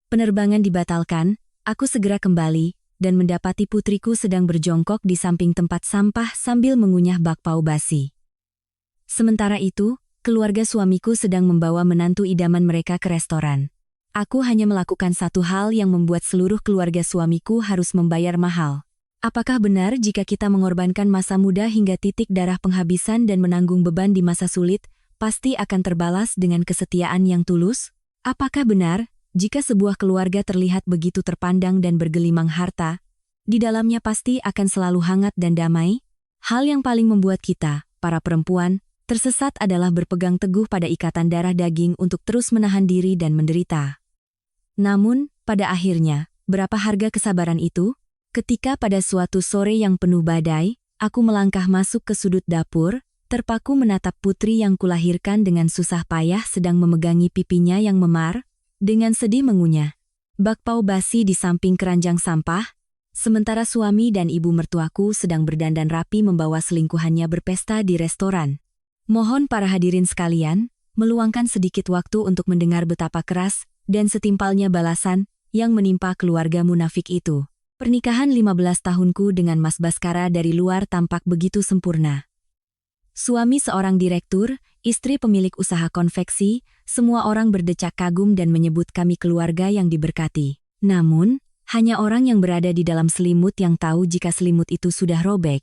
penerbangan dibatalkan, aku segera kembali, dan mendapati putriku sedang berjongkok di samping tempat sampah sambil mengunyah bakpao basi. Sementara itu, keluarga suamiku sedang membawa menantu idaman mereka ke restoran. Aku hanya melakukan satu hal yang membuat seluruh keluarga suamiku harus membayar mahal. Apakah benar jika kita mengorbankan masa muda hingga titik darah penghabisan dan menanggung beban di masa sulit, pasti akan terbalas dengan kesetiaan yang tulus? Apakah benar, jika sebuah keluarga terlihat begitu terpandang dan bergelimang harta, di dalamnya pasti akan selalu hangat dan damai? Hal yang paling membuat kita, para perempuan, tersesat adalah berpegang teguh pada ikatan darah daging untuk terus menahan diri dan menderita. Namun, pada akhirnya, berapa harga kesabaran itu? Ketika pada suatu sore yang penuh badai, aku melangkah masuk ke sudut dapur, terpaku menatap putri yang kulahirkan dengan susah payah sedang memegangi pipinya yang memar, dengan sedih mengunyah bakpao basi di samping keranjang sampah, sementara suami dan ibu mertuaku sedang berdandan rapi membawa selingkuhannya berpesta di restoran. Mohon para hadirin sekalian, meluangkan sedikit waktu untuk mendengar betapa keras dan setimpalnya balasan yang menimpa keluarga munafik itu. Pernikahan 15 tahunku dengan Mas Baskara dari luar tampak begitu sempurna. Suami seorang direktur, istri pemilik usaha konveksi, semua orang berdecak kagum dan menyebut kami keluarga yang diberkati. Namun, hanya orang yang berada di dalam selimut yang tahu jika selimut itu sudah robek.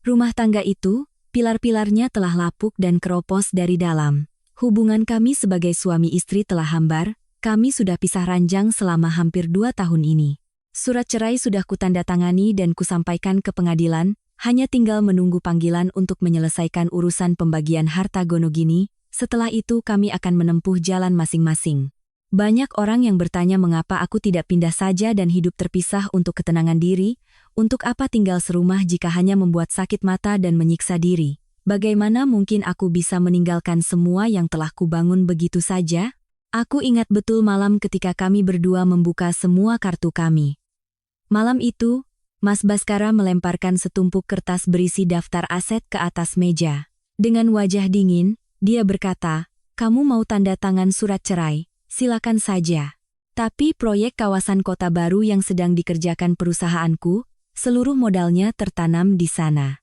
Rumah tangga itu, pilar-pilarnya telah lapuk dan keropos dari dalam. Hubungan kami sebagai suami istri telah hambar, kami sudah pisah ranjang selama hampir 2 tahun ini. Surat cerai sudah kutandatangani dan kusampaikan ke pengadilan, hanya tinggal menunggu panggilan untuk menyelesaikan urusan pembagian harta gonogini, setelah itu kami akan menempuh jalan masing-masing. Banyak orang yang bertanya mengapa aku tidak pindah saja dan hidup terpisah untuk ketenangan diri, untuk apa tinggal serumah jika hanya membuat sakit mata dan menyiksa diri. Bagaimana mungkin aku bisa meninggalkan semua yang telah kubangun begitu saja? Aku ingat betul malam ketika kami berdua membuka semua kartu kami. Malam itu, Mas Baskara melemparkan setumpuk kertas berisi daftar aset ke atas meja. Dengan wajah dingin, dia berkata, "Kamu mau tanda tangan surat cerai? Silakan saja. Tapi proyek kawasan kota baru yang sedang dikerjakan perusahaanku, seluruh modalnya tertanam di sana.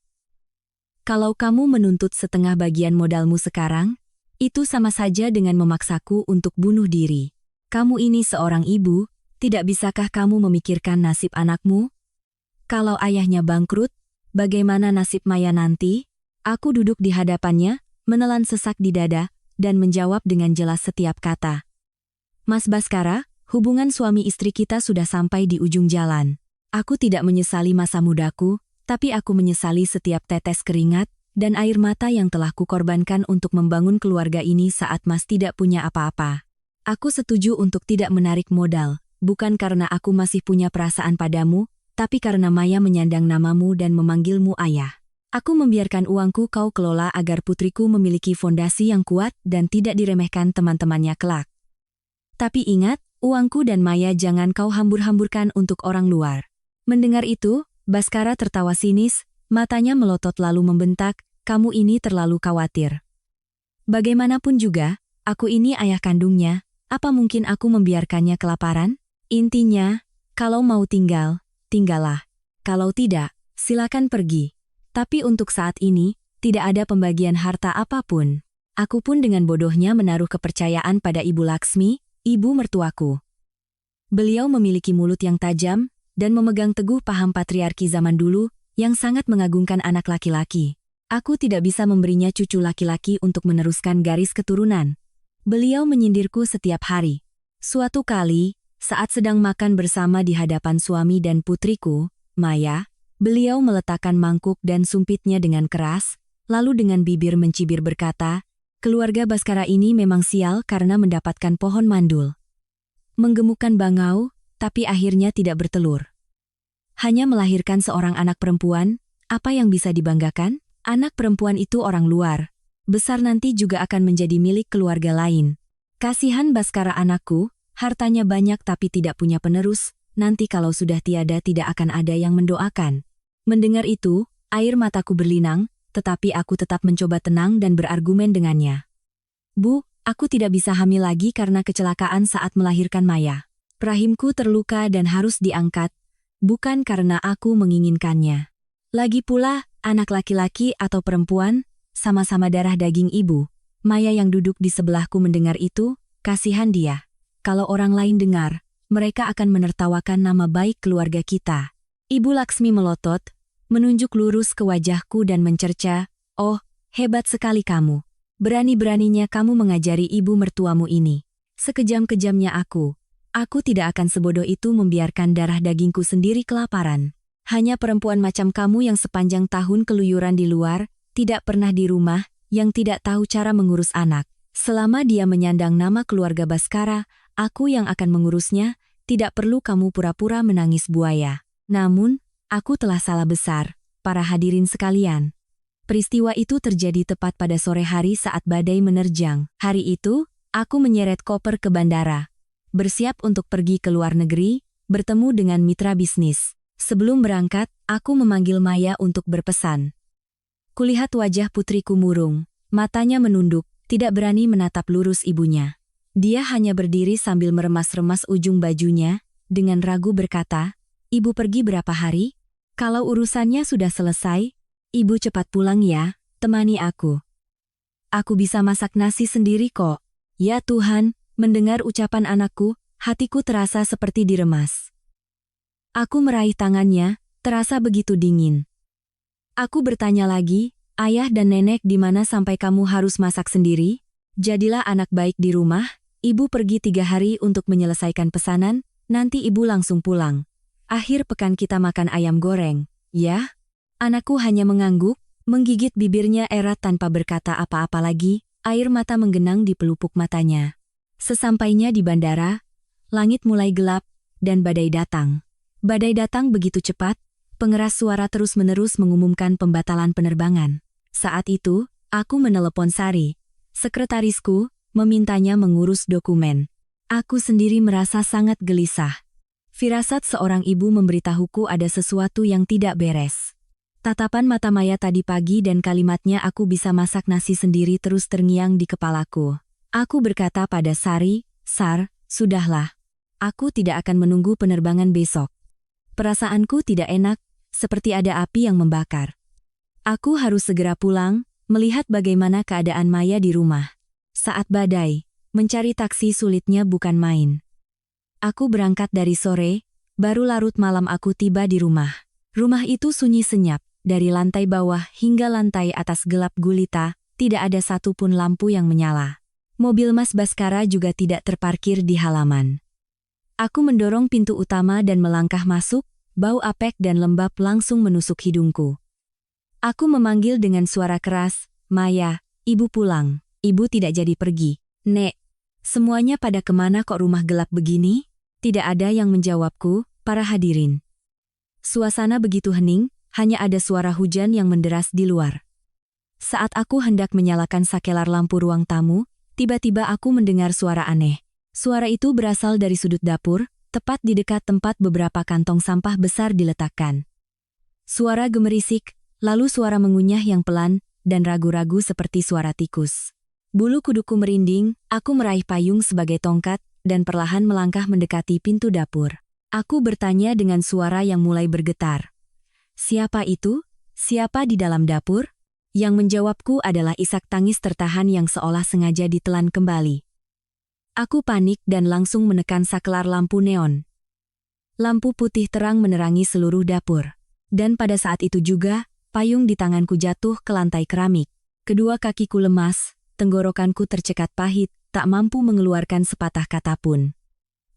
Kalau kamu menuntut setengah bagian modalmu sekarang, itu sama saja dengan memaksaku untuk bunuh diri. Kamu ini seorang ibu, tidak bisakah kamu memikirkan nasib anakmu? Kalau ayahnya bangkrut, bagaimana nasib Maya nanti?" Aku duduk di hadapannya, menelan sesak di dada, dan menjawab dengan jelas setiap kata. "Mas Baskara, hubungan suami istri kita sudah sampai di ujung jalan. Aku tidak menyesali masa mudaku, tapi aku menyesali setiap tetes keringat dan air mata yang telah kukorbankan untuk membangun keluarga ini saat Mas tidak punya apa-apa. Aku setuju untuk tidak menarik modal. Bukan karena aku masih punya perasaan padamu, tapi karena Maya menyandang namamu dan memanggilmu ayah. Aku membiarkan uangku kau kelola agar putriku memiliki fondasi yang kuat dan tidak diremehkan teman-temannya kelak. Tapi ingat, uangku dan Maya jangan kau hambur-hamburkan untuk orang luar." Mendengar itu, Baskara tertawa sinis, matanya melotot lalu membentak, "Kamu ini terlalu khawatir. Bagaimanapun juga, aku ini ayah kandungnya, apa mungkin aku membiarkannya kelaparan? Intinya, kalau mau tinggal, tinggallah. Kalau tidak, silakan pergi. Tapi untuk saat ini, tidak ada pembagian harta apapun." Aku pun dengan bodohnya menaruh kepercayaan pada Ibu Laksmi, ibu mertuaku. Beliau memiliki mulut yang tajam, dan memegang teguh paham patriarki zaman dulu, yang sangat mengagungkan anak laki-laki. Aku tidak bisa memberinya cucu laki-laki untuk meneruskan garis keturunan. Beliau menyindirku setiap hari. Suatu kali, saat sedang makan bersama di hadapan suami dan putriku, Maya, beliau meletakkan mangkuk dan sumpitnya dengan keras, lalu dengan bibir mencibir berkata, "Keluarga Baskara ini memang sial karena mendapatkan pohon mandul. Menggemukkan bangau, tapi akhirnya tidak bertelur. Hanya melahirkan seorang anak perempuan, apa yang bisa dibanggakan? Anak perempuan itu orang luar. Besar nanti juga akan menjadi milik keluarga lain. Kasihan Baskara anakku, hartanya banyak tapi tidak punya penerus, nanti kalau sudah tiada tidak akan ada yang mendoakan." Mendengar itu, air mataku berlinang, tetapi aku tetap mencoba tenang dan berargumen dengannya. "Bu, aku tidak bisa hamil lagi karena kecelakaan saat melahirkan Maya. Rahimku terluka dan harus diangkat, bukan karena aku menginginkannya. Lagi pula, anak laki-laki atau perempuan, sama-sama darah daging ibu. Maya yang duduk di sebelahku mendengar itu, kasihan dia. Kalau orang lain dengar, mereka akan menertawakan nama baik keluarga kita. Ibu Laksmi melotot, menunjuk lurus ke wajahku dan mencerca, "Oh, hebat sekali kamu. Berani-beraninya kamu mengajari ibu mertuamu ini." Sekejam-kejamnya aku tidak akan sebodoh itu membiarkan darah dagingku sendiri kelaparan. Hanya perempuan macam kamu yang sepanjang tahun keluyuran di luar, tidak pernah di rumah, yang tidak tahu cara mengurus anak. Selama dia menyandang nama keluarga Baskara, aku yang akan mengurusnya, tidak perlu kamu pura-pura menangis buaya. Namun, aku telah salah besar, para hadirin sekalian. Peristiwa itu terjadi tepat pada sore hari saat badai menerjang. Hari itu, aku menyeret koper ke bandara. Bersiap untuk pergi ke luar negeri, bertemu dengan mitra bisnis. Sebelum berangkat, aku memanggil Maya untuk berpesan. Kulihat wajah putriku murung, matanya menunduk, tidak berani menatap lurus ibunya. Dia hanya berdiri sambil meremas-remas ujung bajunya, dengan ragu berkata, "Ibu pergi berapa hari? Kalau urusannya sudah selesai, ibu cepat pulang ya, temani aku. Aku bisa masak nasi sendiri kok." Ya Tuhan, mendengar ucapan anakku, hatiku terasa seperti diremas. Aku meraih tangannya, terasa begitu dingin. Aku bertanya lagi, "Ayah dan nenek di mana sampai kamu harus masak sendiri? Jadilah anak baik di rumah, ibu pergi 3 hari untuk menyelesaikan pesanan, nanti ibu langsung pulang. Akhir pekan kita makan ayam goreng, ya?" Anakku hanya mengangguk, menggigit bibirnya erat tanpa berkata apa-apa lagi, air mata menggenang di pelupuk matanya. Sesampainya di bandara, langit mulai gelap, dan badai datang. Badai datang begitu cepat, pengeras suara terus-menerus mengumumkan pembatalan penerbangan. Saat itu, aku menelepon Sari, sekretarisku, memintanya mengurus dokumen. Aku sendiri merasa sangat gelisah. Firasat seorang ibu memberitahuku ada sesuatu yang tidak beres. Tatapan mata Maya tadi pagi dan kalimatnya aku bisa masak nasi sendiri terus terngiang di kepalaku. Aku berkata pada Sari, "Sar, sudahlah. Aku tidak akan menunggu penerbangan besok." Perasaanku tidak enak, seperti ada api yang membakar. Aku harus segera pulang, melihat bagaimana keadaan Maya di rumah. Saat badai, mencari taksi sulitnya bukan main. Aku berangkat dari sore, baru larut malam aku tiba di rumah. Rumah itu sunyi senyap, dari lantai bawah hingga lantai atas gelap gulita, tidak ada satupun lampu yang menyala. Mobil Mas Baskara juga tidak terparkir di halaman. Aku mendorong pintu utama dan melangkah masuk, bau apek dan lembab langsung menusuk hidungku. Aku memanggil dengan suara keras, "Maya, ibu pulang. Ibu tidak jadi pergi." "Nek, semuanya pada kemana kok rumah gelap begini?" Tidak ada yang menjawabku, para hadirin. Suasana begitu hening, hanya ada suara hujan yang menderas di luar. Saat aku hendak menyalakan sakelar lampu ruang tamu, tiba-tiba aku mendengar suara aneh. Suara itu berasal dari sudut dapur, tepat di dekat tempat beberapa kantong sampah besar diletakkan. Suara gemerisik, lalu suara mengunyah yang pelan, dan ragu-ragu seperti suara tikus. Bulu kuduku merinding, aku meraih payung sebagai tongkat, dan perlahan melangkah mendekati pintu dapur. Aku bertanya dengan suara yang mulai bergetar. "Siapa itu? Siapa di dalam dapur?" Yang menjawabku adalah isak tangis tertahan yang seolah sengaja ditelan kembali. Aku panik dan langsung menekan saklar lampu neon. Lampu putih terang menerangi seluruh dapur. Dan pada saat itu juga, payung di tanganku jatuh ke lantai keramik. Kedua kakiku lemas, tenggorokanku tercekat pahit, tak mampu mengeluarkan sepatah kata pun.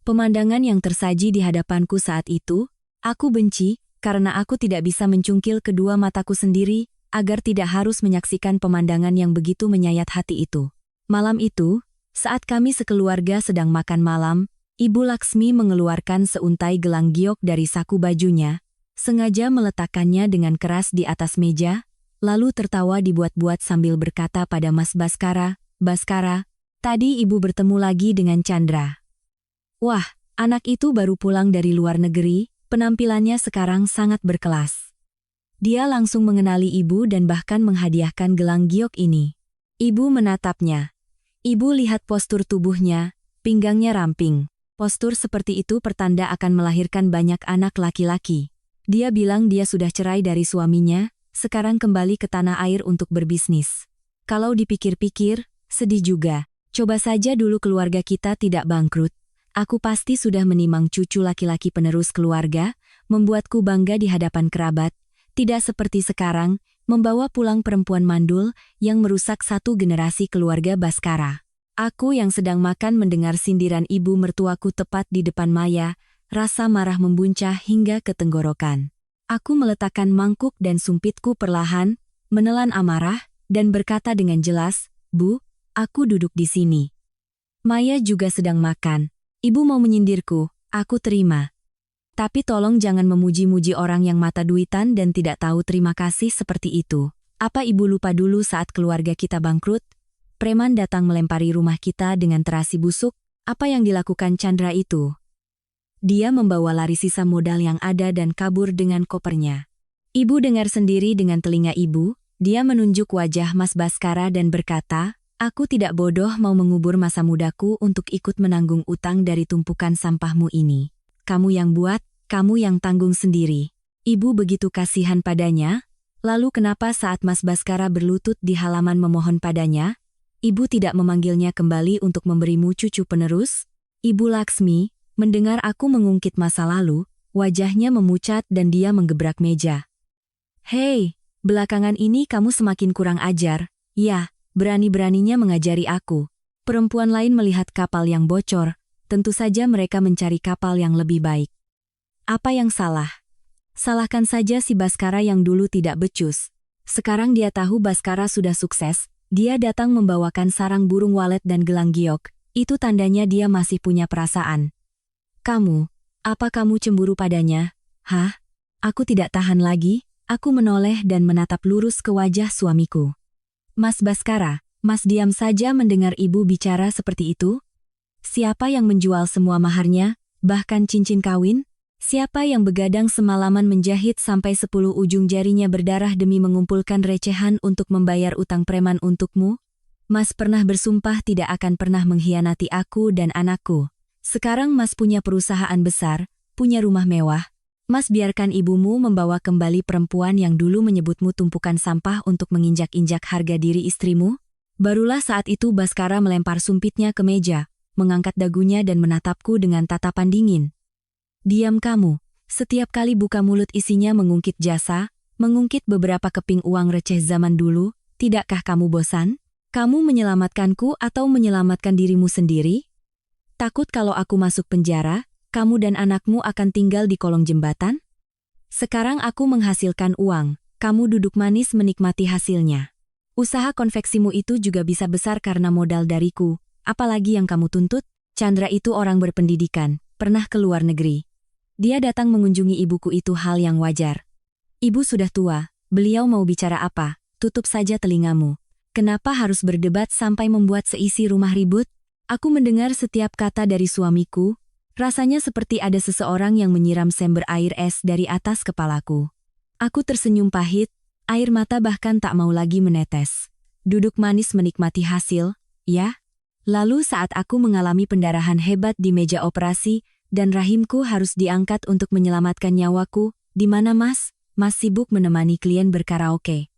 Pemandangan yang tersaji di hadapanku saat itu, aku benci, karena aku tidak bisa mencungkil kedua mataku sendiri, agar tidak harus menyaksikan pemandangan yang begitu menyayat hati itu. Malam itu, saat kami sekeluarga sedang makan malam, Ibu Laksmi mengeluarkan seuntai gelang giok dari saku bajunya, sengaja meletakkannya dengan keras di atas meja, lalu tertawa dibuat-buat sambil berkata pada Mas Baskara, "Baskara, tadi ibu bertemu lagi dengan Chandra. Wah, anak itu baru pulang dari luar negeri, penampilannya sekarang sangat berkelas. Dia langsung mengenali ibu dan bahkan menghadiahkan gelang giok ini." Ibu menatapnya. Ibu lihat postur tubuhnya, pinggangnya ramping. Postur seperti itu pertanda akan melahirkan banyak anak laki-laki. Dia bilang dia sudah cerai dari suaminya, sekarang kembali ke tanah air untuk berbisnis. Kalau dipikir-pikir, sedih juga. Coba saja dulu keluarga kita tidak bangkrut. Aku pasti sudah menimang cucu laki-laki penerus keluarga, membuatku bangga di hadapan kerabat. Tidak seperti sekarang, membawa pulang perempuan mandul yang merusak satu generasi keluarga Baskara. Aku yang sedang makan mendengar sindiran ibu mertuaku tepat di depan Maya, rasa marah membuncah hingga ke tenggorokan. Aku meletakkan mangkuk dan sumpitku perlahan, menelan amarah, dan berkata dengan jelas, "Bu, aku duduk di sini." Maya juga sedang makan. Ibu mau menyindirku, aku terima. Tapi tolong jangan memuji-muji orang yang mata duitan dan tidak tahu terima kasih seperti itu. Apa ibu lupa dulu saat keluarga kita bangkrut? Preman datang melempari rumah kita dengan terasi busuk. Apa yang dilakukan Chandra itu? Dia membawa lari sisa modal yang ada dan kabur dengan kopernya. Ibu dengar sendiri dengan telinga ibu. Dia menunjuk wajah Mas Baskara dan berkata, "Aku tidak bodoh mau mengubur masa mudaku untuk ikut menanggung utang dari tumpukan sampahmu ini. Kamu yang buat, kamu yang tanggung sendiri." Ibu begitu kasihan padanya. Lalu kenapa saat Mas Baskara berlutut di halaman memohon padanya, ibu tidak memanggilnya kembali untuk memberimu cucu penerus? Ibu Laksmi, mendengar aku mengungkit masa lalu, wajahnya memucat dan dia menggebrak meja. "Hei, belakangan ini kamu semakin kurang ajar. Ya, berani-beraninya mengajari aku." Perempuan lain melihat kapal yang bocor, tentu saja mereka mencari kapal yang lebih baik. Apa yang salah? Salahkan saja si Baskara yang dulu tidak becus. Sekarang dia tahu Baskara sudah sukses. Dia datang membawakan sarang burung walet dan gelang giok, itu tandanya dia masih punya perasaan. "Kamu, apa kamu cemburu padanya?" "Hah?" Aku tidak tahan lagi, aku menoleh dan menatap lurus ke wajah suamiku. "Mas Baskara, Mas diam saja mendengar ibu bicara seperti itu? Siapa yang menjual semua maharnya, bahkan cincin kawin? Siapa yang begadang semalaman menjahit sampai 10 ujung jarinya berdarah demi mengumpulkan recehan untuk membayar utang preman untukmu? Mas pernah bersumpah tidak akan pernah mengkhianati aku dan anakku. Sekarang Mas punya perusahaan besar, punya rumah mewah. Mas biarkan ibumu membawa kembali perempuan yang dulu menyebutmu tumpukan sampah untuk menginjak-injak harga diri istrimu?" Barulah saat itu Baskara melempar sumpitnya ke meja, mengangkat dagunya dan menatapku dengan tatapan dingin. "Diam kamu, setiap kali buka mulut isinya mengungkit jasa, mengungkit beberapa keping uang receh zaman dulu, tidakkah kamu bosan? Kamu menyelamatkanku atau menyelamatkan dirimu sendiri? Takut kalau aku masuk penjara, kamu dan anakmu akan tinggal di kolong jembatan? Sekarang aku menghasilkan uang, kamu duduk manis menikmati hasilnya. Usaha konveksimu itu juga bisa besar karena modal dariku, apalagi yang kamu tuntut?" Chandra itu orang berpendidikan, pernah ke luar negeri. Dia datang mengunjungi ibuku itu hal yang wajar. Ibu sudah tua, beliau mau bicara apa, tutup saja telingamu. Kenapa harus berdebat sampai membuat seisi rumah ribut? Aku mendengar setiap kata dari suamiku, rasanya seperti ada seseorang yang menyiram sember air es dari atas kepalaku. Aku tersenyum pahit, air mata bahkan tak mau lagi menetes. Duduk manis menikmati hasil, ya? Lalu saat aku mengalami pendarahan hebat di meja operasi, dan rahimku harus diangkat untuk menyelamatkan nyawaku, "Di mana Mas?" "Mas sibuk menemani klien berkaraoke."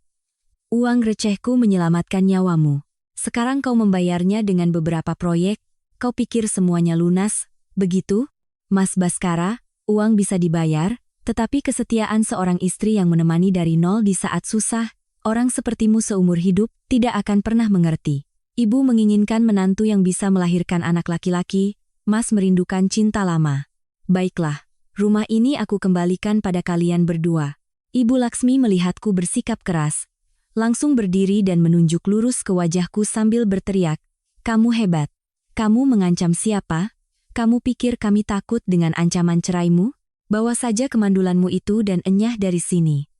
"Uang recehku menyelamatkan nyawamu. Sekarang kau membayarnya dengan beberapa proyek, kau pikir semuanya lunas, begitu?" Mas Baskara, uang bisa dibayar, tetapi kesetiaan seorang istri yang menemani dari nol di saat susah, orang sepertimu seumur hidup, tidak akan pernah mengerti. Ibu menginginkan menantu yang bisa melahirkan anak laki-laki, Mas merindukan cinta lama. Baiklah, rumah ini aku kembalikan pada kalian berdua. Ibu Laksmi melihatku bersikap keras, langsung berdiri dan menunjuk lurus ke wajahku sambil berteriak, "Kamu hebat. Kamu mengancam siapa? Kamu pikir kami takut dengan ancaman ceraimu? Bawa saja kemandulanmu itu dan enyah dari sini.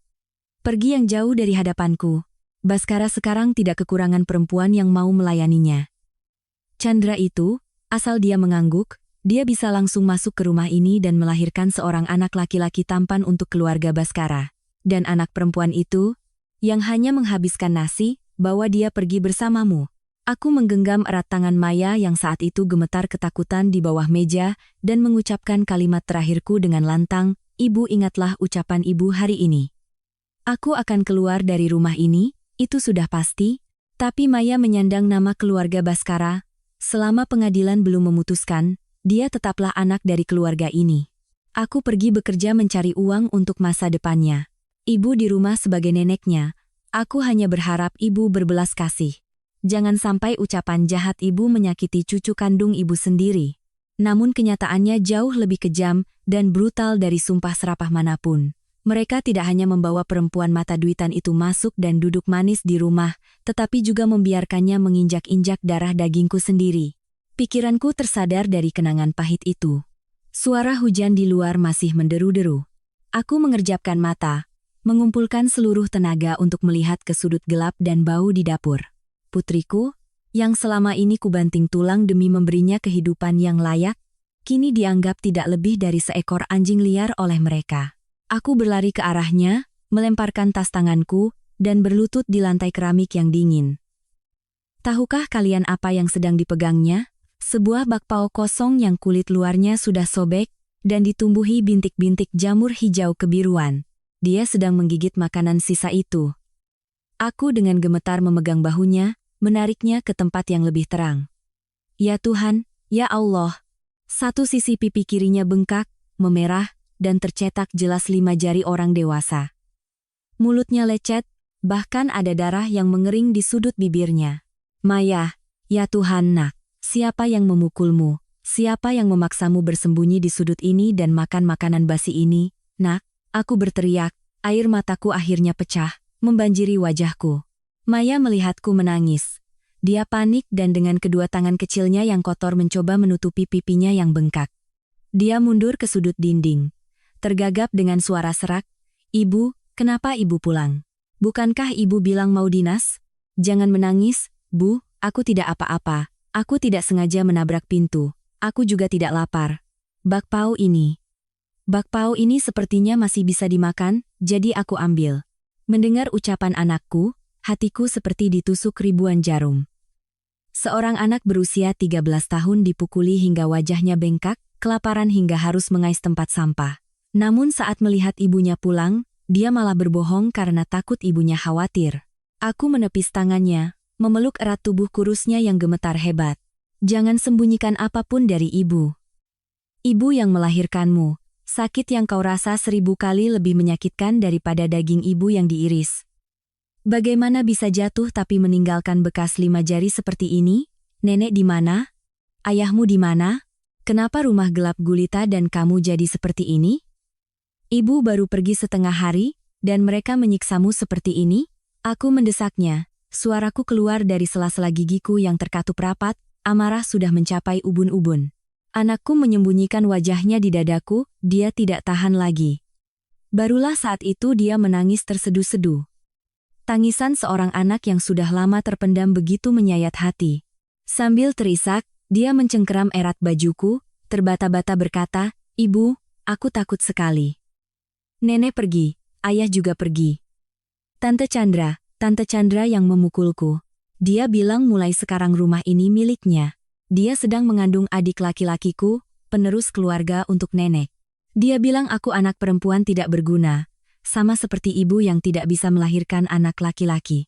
Pergi yang jauh dari hadapanku." Baskara sekarang tidak kekurangan perempuan yang mau melayaninya. Chandra itu, asal dia mengangguk, dia bisa langsung masuk ke rumah ini dan melahirkan seorang anak laki-laki tampan untuk keluarga Baskara. Dan anak perempuan itu, yang hanya menghabiskan nasi, bawa dia pergi bersamamu. Aku menggenggam erat tangan Maya yang saat itu gemetar ketakutan di bawah meja dan mengucapkan kalimat terakhirku dengan lantang, "Ibu, ingatlah ucapan ibu hari ini. Aku akan keluar dari rumah ini, itu sudah pasti." Tapi Maya menyandang nama keluarga Baskara. Selama pengadilan belum memutuskan, dia tetaplah anak dari keluarga ini. Aku pergi bekerja mencari uang untuk masa depannya. Ibu di rumah sebagai neneknya. Aku hanya berharap ibu berbelas kasih. Jangan sampai ucapan jahat ibu menyakiti cucu kandung ibu sendiri. Namun kenyataannya jauh lebih kejam dan brutal dari sumpah serapah manapun. Mereka tidak hanya membawa perempuan mata duitan itu masuk dan duduk manis di rumah, tetapi juga membiarkannya menginjak-injak darah dagingku sendiri. Pikiranku tersadar dari kenangan pahit itu. Suara hujan di luar masih menderu-deru. Aku mengerjapkan mata, mengumpulkan seluruh tenaga untuk melihat ke sudut gelap dan bau di dapur. Putriku, yang selama ini kubanting tulang demi memberinya kehidupan yang layak, kini dianggap tidak lebih dari seekor anjing liar oleh mereka. Aku berlari ke arahnya, melemparkan tas tanganku, dan berlutut di lantai keramik yang dingin. Tahukah kalian apa yang sedang dipegangnya? Sebuah bakpao kosong yang kulit luarnya sudah sobek, dan ditumbuhi bintik-bintik jamur hijau kebiruan. Dia sedang menggigit makanan sisa itu. Aku dengan gemetar memegang bahunya, menariknya ke tempat yang lebih terang. Ya Tuhan, ya Allah. Satu sisi pipi kirinya bengkak, memerah, dan tercetak jelas 5 jari orang dewasa. Mulutnya lecet, bahkan ada darah yang mengering di sudut bibirnya. Maya, ya Tuhan nak, siapa yang memukulmu? Siapa yang memaksamu bersembunyi di sudut ini dan makan makanan basi ini? Nak, aku berteriak, air mataku akhirnya pecah, membanjiri wajahku. Maya melihatku menangis. Dia panik dan dengan kedua tangan kecilnya yang kotor mencoba menutupi pipinya yang bengkak. Dia mundur ke sudut dinding. Tergagap dengan suara serak, "Ibu, kenapa ibu pulang? Bukankah ibu bilang mau dinas?" "Jangan menangis, Bu, aku tidak apa-apa. Aku tidak sengaja menabrak pintu. Aku juga tidak lapar. Bakpao ini sepertinya masih bisa dimakan, jadi aku ambil." Mendengar ucapan anakku, hatiku seperti ditusuk ribuan jarum. Seorang anak berusia 13 tahun dipukuli hingga wajahnya bengkak, kelaparan hingga harus mengais tempat sampah. Namun saat melihat ibunya pulang, dia malah berbohong karena takut ibunya khawatir. Aku menepis tangannya, memeluk erat tubuh kurusnya yang gemetar hebat. "Jangan sembunyikan apapun dari ibu. Ibu yang melahirkanmu. Sakit yang kau rasa 1000 kali lebih menyakitkan daripada daging ibu yang diiris. Bagaimana bisa jatuh tapi meninggalkan bekas 5 jari seperti ini? Nenek di mana? Ayahmu di mana? Kenapa rumah gelap gulita dan kamu jadi seperti ini? Ibu baru pergi setengah hari, dan mereka menyiksamu seperti ini?" Aku mendesaknya. Suaraku keluar dari sela-sela gigiku yang terkatup rapat, amarah sudah mencapai ubun-ubun. Anakku menyembunyikan wajahnya di dadaku, dia tidak tahan lagi. Barulah saat itu dia menangis terseduh-seduh. Tangisan seorang anak yang sudah lama terpendam begitu menyayat hati. Sambil terisak, dia mencengkeram erat bajuku, terbata-bata berkata, "Ibu, aku takut sekali. Nenek pergi, ayah juga pergi. Tante Chandra yang memukulku. Dia bilang mulai sekarang rumah ini miliknya. Dia sedang mengandung adik laki-lakiku, penerus keluarga untuk nenek. Dia bilang aku anak perempuan tidak berguna, sama seperti ibu yang tidak bisa melahirkan anak laki-laki.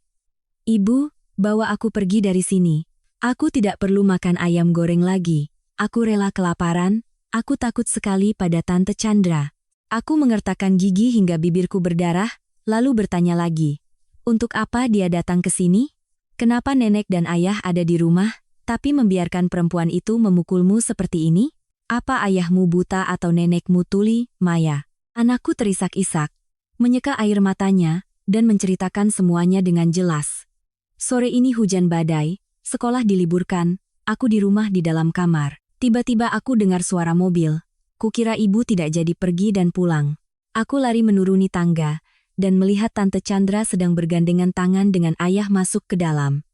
Ibu, bawa aku pergi dari sini. Aku tidak perlu makan ayam goreng lagi. Aku rela kelaparan, aku takut sekali pada Tante Chandra." Aku mengertakkan gigi hingga bibirku berdarah, lalu bertanya lagi. Untuk apa dia datang ke sini? Kenapa nenek dan ayah ada di rumah, tapi membiarkan perempuan itu memukulmu seperti ini? Apa ayahmu buta atau nenekmu tuli, Maya? Anakku terisak-isak, menyeka air matanya, dan menceritakan semuanya dengan jelas. Sore ini hujan badai, sekolah diliburkan, aku di rumah di dalam kamar. Tiba-tiba aku dengar suara mobil. Kukira ibu tidak jadi pergi dan pulang. Aku lari menuruni tangga, dan melihat Tante Chandra sedang bergandengan tangan dengan ayah masuk ke dalam.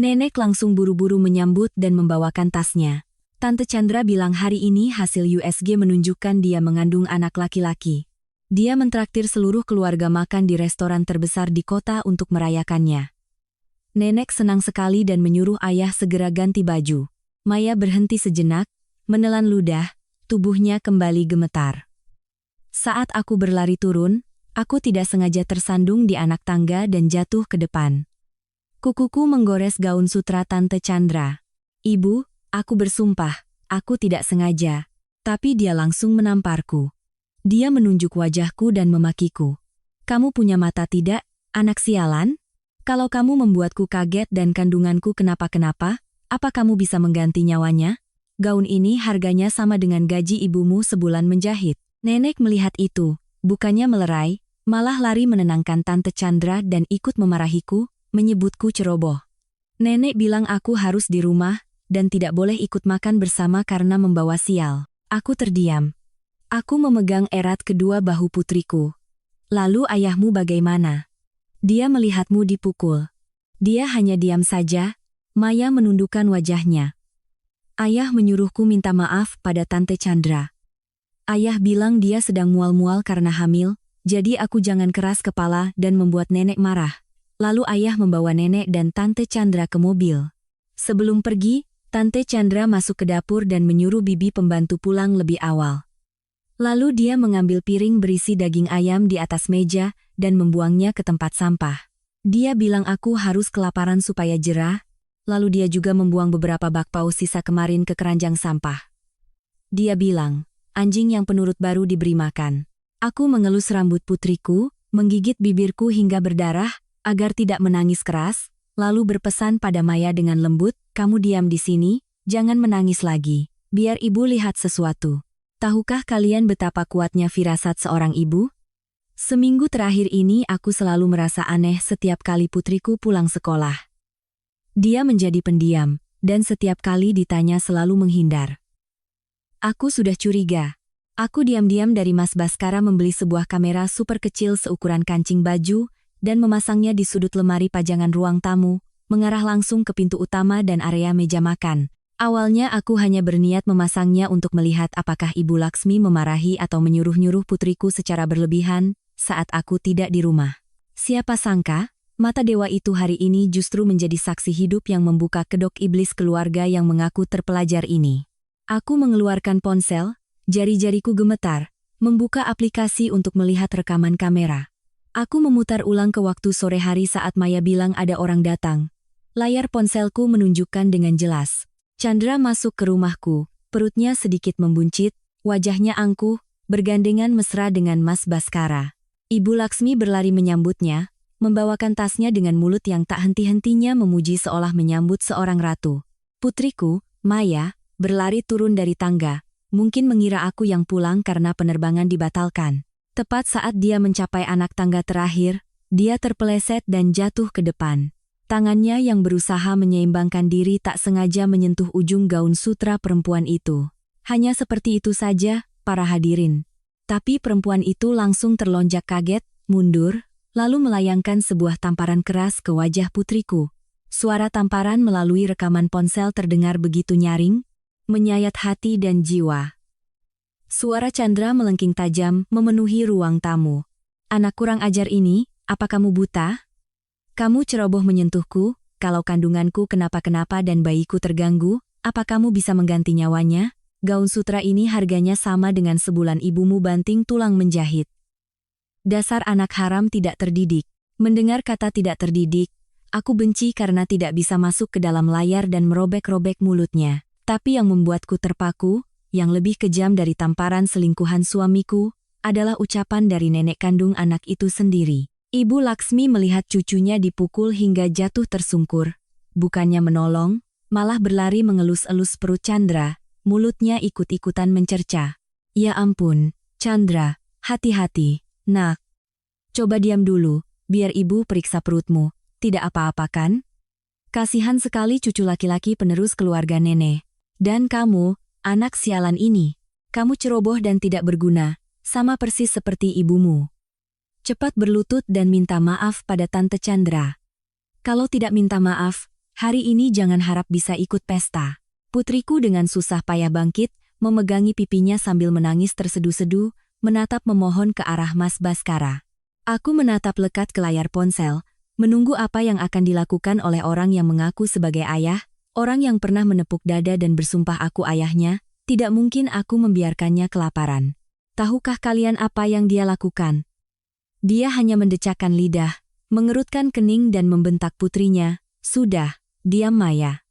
Nenek langsung buru-buru menyambut dan membawakan tasnya. Tante Chandra bilang hari ini hasil USG menunjukkan dia mengandung anak laki-laki. Dia mentraktir seluruh keluarga makan di restoran terbesar di kota untuk merayakannya. Nenek senang sekali dan menyuruh ayah segera ganti baju. Maya berhenti sejenak, menelan ludah, tubuhnya kembali gemetar. Saat aku berlari turun, aku tidak sengaja tersandung di anak tangga dan jatuh ke depan. Kukuku menggores gaun sutra Tante Chandra. Ibu, aku bersumpah, aku tidak sengaja. Tapi dia langsung menamparku. Dia menunjuk wajahku dan memakiku. Kamu punya mata tidak, anak sialan? Kalau kamu membuatku kaget dan kandunganku kenapa-kenapa, apa kamu bisa mengganti nyawanya? Gaun ini harganya sama dengan gaji ibumu sebulan menjahit. Nenek melihat itu, bukannya melerai, malah lari menenangkan Tante Chandra dan ikut memarahiku, menyebutku ceroboh. Nenek bilang aku harus di rumah, dan tidak boleh ikut makan bersama karena membawa sial. Aku terdiam. Aku memegang erat kedua bahu putriku. Lalu ayahmu bagaimana? Dia melihatmu dipukul. Dia hanya diam saja. Maya menundukkan wajahnya. Ayah menyuruhku minta maaf pada Tante Chandra. Ayah bilang dia sedang mual-mual karena hamil, jadi aku jangan keras kepala dan membuat nenek marah. Lalu ayah membawa nenek dan Tante Chandra ke mobil. Sebelum pergi, Tante Chandra masuk ke dapur dan menyuruh bibi pembantu pulang lebih awal. Lalu dia mengambil piring berisi daging ayam di atas meja dan membuangnya ke tempat sampah. Dia bilang aku harus kelaparan supaya jerah, lalu dia juga membuang beberapa bakpao sisa kemarin ke keranjang sampah. Dia bilang, anjing yang penurut baru diberi makan. Aku mengelus rambut putriku, menggigit bibirku hingga berdarah, agar tidak menangis keras, lalu berpesan pada Maya dengan lembut, kamu diam di sini, jangan menangis lagi, biar ibu lihat sesuatu. Tahukah kalian betapa kuatnya firasat seorang ibu? Seminggu terakhir ini aku selalu merasa aneh setiap kali putriku pulang sekolah. Dia menjadi pendiam, dan setiap kali ditanya selalu menghindar. Aku sudah curiga. Aku diam-diam dari Mas Baskara membeli sebuah kamera super kecil seukuran kancing baju, dan memasangnya di sudut lemari pajangan ruang tamu, mengarah langsung ke pintu utama dan area meja makan. Awalnya aku hanya berniat memasangnya untuk melihat apakah Ibu Laksmi memarahi atau menyuruh-nyuruh putriku secara berlebihan saat aku tidak di rumah. Siapa sangka, mata dewa itu hari ini justru menjadi saksi hidup yang membuka kedok iblis keluarga yang mengaku terpelajar ini. Aku mengeluarkan ponsel, jari-jariku gemetar, membuka aplikasi untuk melihat rekaman kamera. Aku memutar ulang ke waktu sore hari saat Maya bilang ada orang datang. Layar ponselku menunjukkan dengan jelas. Chandra masuk ke rumahku, perutnya sedikit membuncit, wajahnya angkuh, bergandengan mesra dengan Mas Baskara. Ibu Laksmi berlari menyambutnya, membawakan tasnya dengan mulut yang tak henti-hentinya memuji seolah menyambut seorang ratu. Putriku, Maya, berlari turun dari tangga, mungkin mengira aku yang pulang karena penerbangan dibatalkan. Tepat saat dia mencapai anak tangga terakhir, dia terpeleset dan jatuh ke depan. Tangannya yang berusaha menyeimbangkan diri tak sengaja menyentuh ujung gaun sutra perempuan itu. Hanya seperti itu saja, para hadirin. Tapi perempuan itu langsung terlonjak kaget, mundur, lalu melayangkan sebuah tamparan keras ke wajah putriku. Suara tamparan melalui rekaman ponsel terdengar begitu nyaring, menyayat hati dan jiwa. Suara Chandra melengking tajam memenuhi ruang tamu. Anak kurang ajar ini, apa kamu buta? Kamu ceroboh menyentuhku, kalau kandunganku kenapa-kenapa dan bayiku terganggu, apa kamu bisa mengganti nyawanya? Gaun sutra ini harganya sama dengan sebulan ibumu banting tulang menjahit. Dasar anak haram tidak terdidik. Mendengar kata tidak terdidik, aku benci karena tidak bisa masuk ke dalam layar dan merobek-robek mulutnya. Tapi yang membuatku terpaku, yang lebih kejam dari tamparan selingkuhan suamiku, adalah ucapan dari nenek kandung anak itu sendiri. Ibu Laksmi melihat cucunya dipukul hingga jatuh tersungkur. Bukannya menolong, malah berlari mengelus-elus perut Chandra, mulutnya ikut-ikutan mencerca. Ya ampun, Chandra, hati-hati, nak. Coba diam dulu, biar ibu periksa perutmu, tidak apa-apa kan? Kasihan sekali cucu laki-laki penerus keluarga nenek. Dan kamu, anak sialan ini, kamu ceroboh dan tidak berguna, sama persis seperti ibumu. Cepat berlutut dan minta maaf pada Tante Chandra. Kalau tidak minta maaf, hari ini jangan harap bisa ikut pesta. Putriku dengan susah payah bangkit, memegangi pipinya sambil menangis terseduh-seduh, menatap memohon ke arah Mas Baskara. Aku menatap lekat ke layar ponsel, Menunggu apa yang akan dilakukan oleh orang yang mengaku sebagai ayah, orang yang pernah menepuk dada dan bersumpah aku ayahnya, tidak mungkin aku membiarkannya kelaparan. Tahukah kalian apa yang dia lakukan? Dia hanya mendecakkan lidah, mengerutkan kening dan membentak putrinya, "Sudah, diam Maya.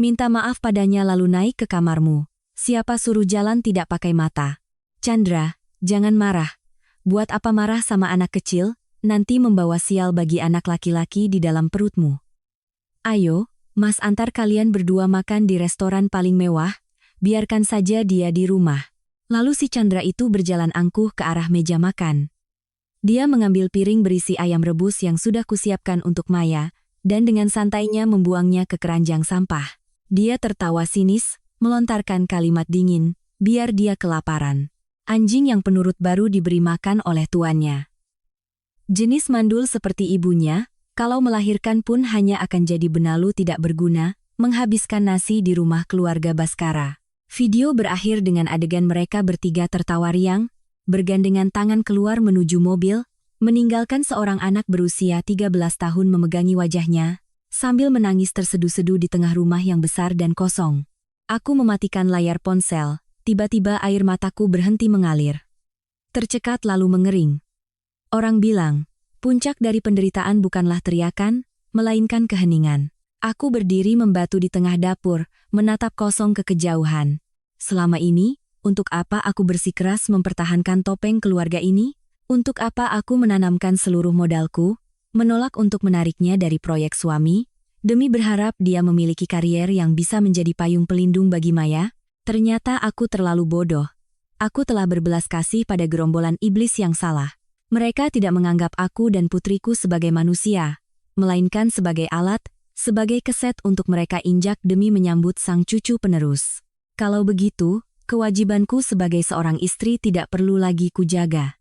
Minta maaf padanya lalu naik ke kamarmu. Siapa suruh jalan tidak pakai mata? Chandra, jangan marah. Buat apa marah sama anak kecil? Nanti membawa sial bagi anak laki-laki di dalam perutmu. Ayo, Mas antar kalian berdua makan di restoran paling mewah, biarkan saja dia di rumah." Lalu si Chandra itu berjalan angkuh ke arah meja makan. Dia mengambil piring berisi ayam rebus yang sudah kusiapkan untuk Maya, dan dengan santainya membuangnya ke keranjang sampah. Dia tertawa sinis, melontarkan kalimat dingin, biar dia kelaparan. Anjing yang penurut baru diberi makan oleh tuannya. Jenis mandul seperti ibunya, kalau melahirkan pun hanya akan jadi benalu tidak berguna, menghabiskan nasi di rumah keluarga Baskara. Video berakhir dengan adegan mereka bertiga tertawa riang, bergandengan tangan keluar menuju mobil, meninggalkan seorang anak berusia 13 tahun memegangi wajahnya, sambil menangis terseduh-seduh di tengah rumah yang besar dan kosong. Aku mematikan layar ponsel, tiba-tiba air mataku berhenti mengalir. Tercekat lalu mengering. Orang bilang, puncak dari penderitaan bukanlah teriakan, melainkan keheningan. Aku berdiri membatu di tengah dapur, menatap kosong ke kejauhan. Selama ini, untuk apa aku bersikeras mempertahankan topeng keluarga ini? Untuk apa aku menanamkan seluruh modalku, menolak untuk menariknya dari proyek suami, demi berharap dia memiliki karier yang bisa menjadi payung pelindung bagi Maya? Ternyata aku terlalu bodoh. Aku telah berbelas kasih pada gerombolan iblis yang salah. Mereka tidak menganggap aku dan putriku sebagai manusia, melainkan sebagai alat, sebagai keset untuk mereka injak demi menyambut sang cucu penerus. Kalau begitu, kewajibanku sebagai seorang istri tidak perlu lagi kujaga.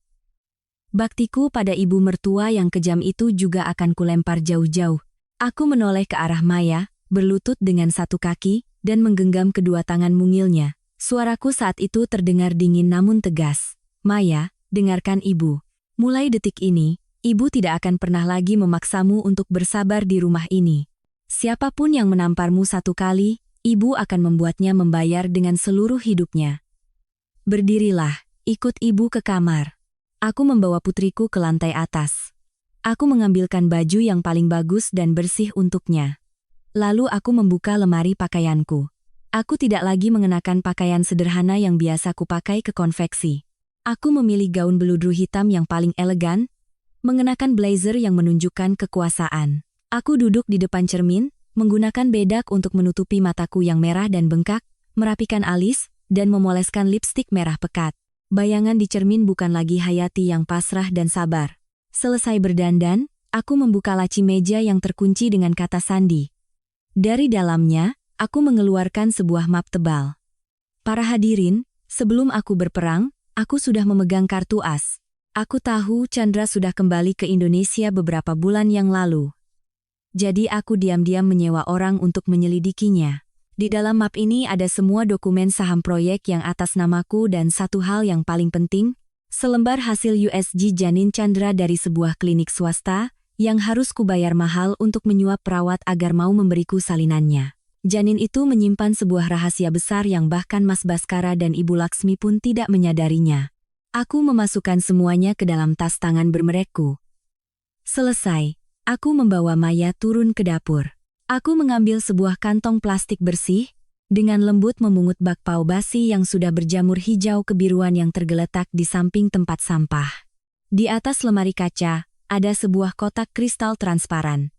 Baktiku pada ibu mertua yang kejam itu juga akan kulempar jauh-jauh. Aku menoleh ke arah Maya, berlutut dengan satu kaki, dan menggenggam kedua tangan mungilnya. Suaraku saat itu terdengar dingin namun tegas. "Maya, dengarkan ibu. Mulai detik ini, ibu tidak akan pernah lagi memaksamu untuk bersabar di rumah ini. Siapapun yang menamparmu satu kali, ibu akan membuatnya membayar dengan seluruh hidupnya. Berdirilah, ikut ibu ke kamar." Aku membawa putriku ke lantai atas. Aku mengambilkan baju yang paling bagus dan bersih untuknya. Lalu aku membuka lemari pakaianku. Aku tidak lagi mengenakan pakaian sederhana yang biasa kupakai ke konveksi. Aku memilih gaun beludru hitam yang paling elegan, mengenakan blazer yang menunjukkan kekuasaan. Aku duduk di depan cermin, menggunakan bedak untuk menutupi mataku yang merah dan bengkak, merapikan alis, dan memoleskan lipstik merah pekat. Bayangan di cermin bukan lagi Hayati yang pasrah dan sabar. Selesai berdandan, aku membuka laci meja yang terkunci dengan kata sandi. Dari dalamnya, aku mengeluarkan sebuah map tebal. Para hadirin, sebelum aku berperang, aku sudah memegang kartu as. Aku tahu Chandra sudah kembali ke Indonesia beberapa bulan yang lalu. Jadi aku diam-diam menyewa orang untuk menyelidikinya. Di dalam map ini ada semua dokumen saham proyek yang atas namaku dan satu hal yang paling penting, selembar hasil USG janin Chandra dari sebuah klinik swasta, yang harus kubayar mahal untuk menyuap perawat agar mau memberiku salinannya. Janin itu menyimpan sebuah rahasia besar yang bahkan Mas Baskara dan Ibu Laksmi pun tidak menyadarinya. Aku memasukkan semuanya ke dalam tas tangan bermerekku. Selesai, aku membawa Maya turun ke dapur. Aku mengambil sebuah kantong plastik bersih, dengan lembut memungut bakpao basi yang sudah berjamur hijau kebiruan yang tergeletak di samping tempat sampah. Di atas lemari kaca, ada sebuah kotak kristal transparan.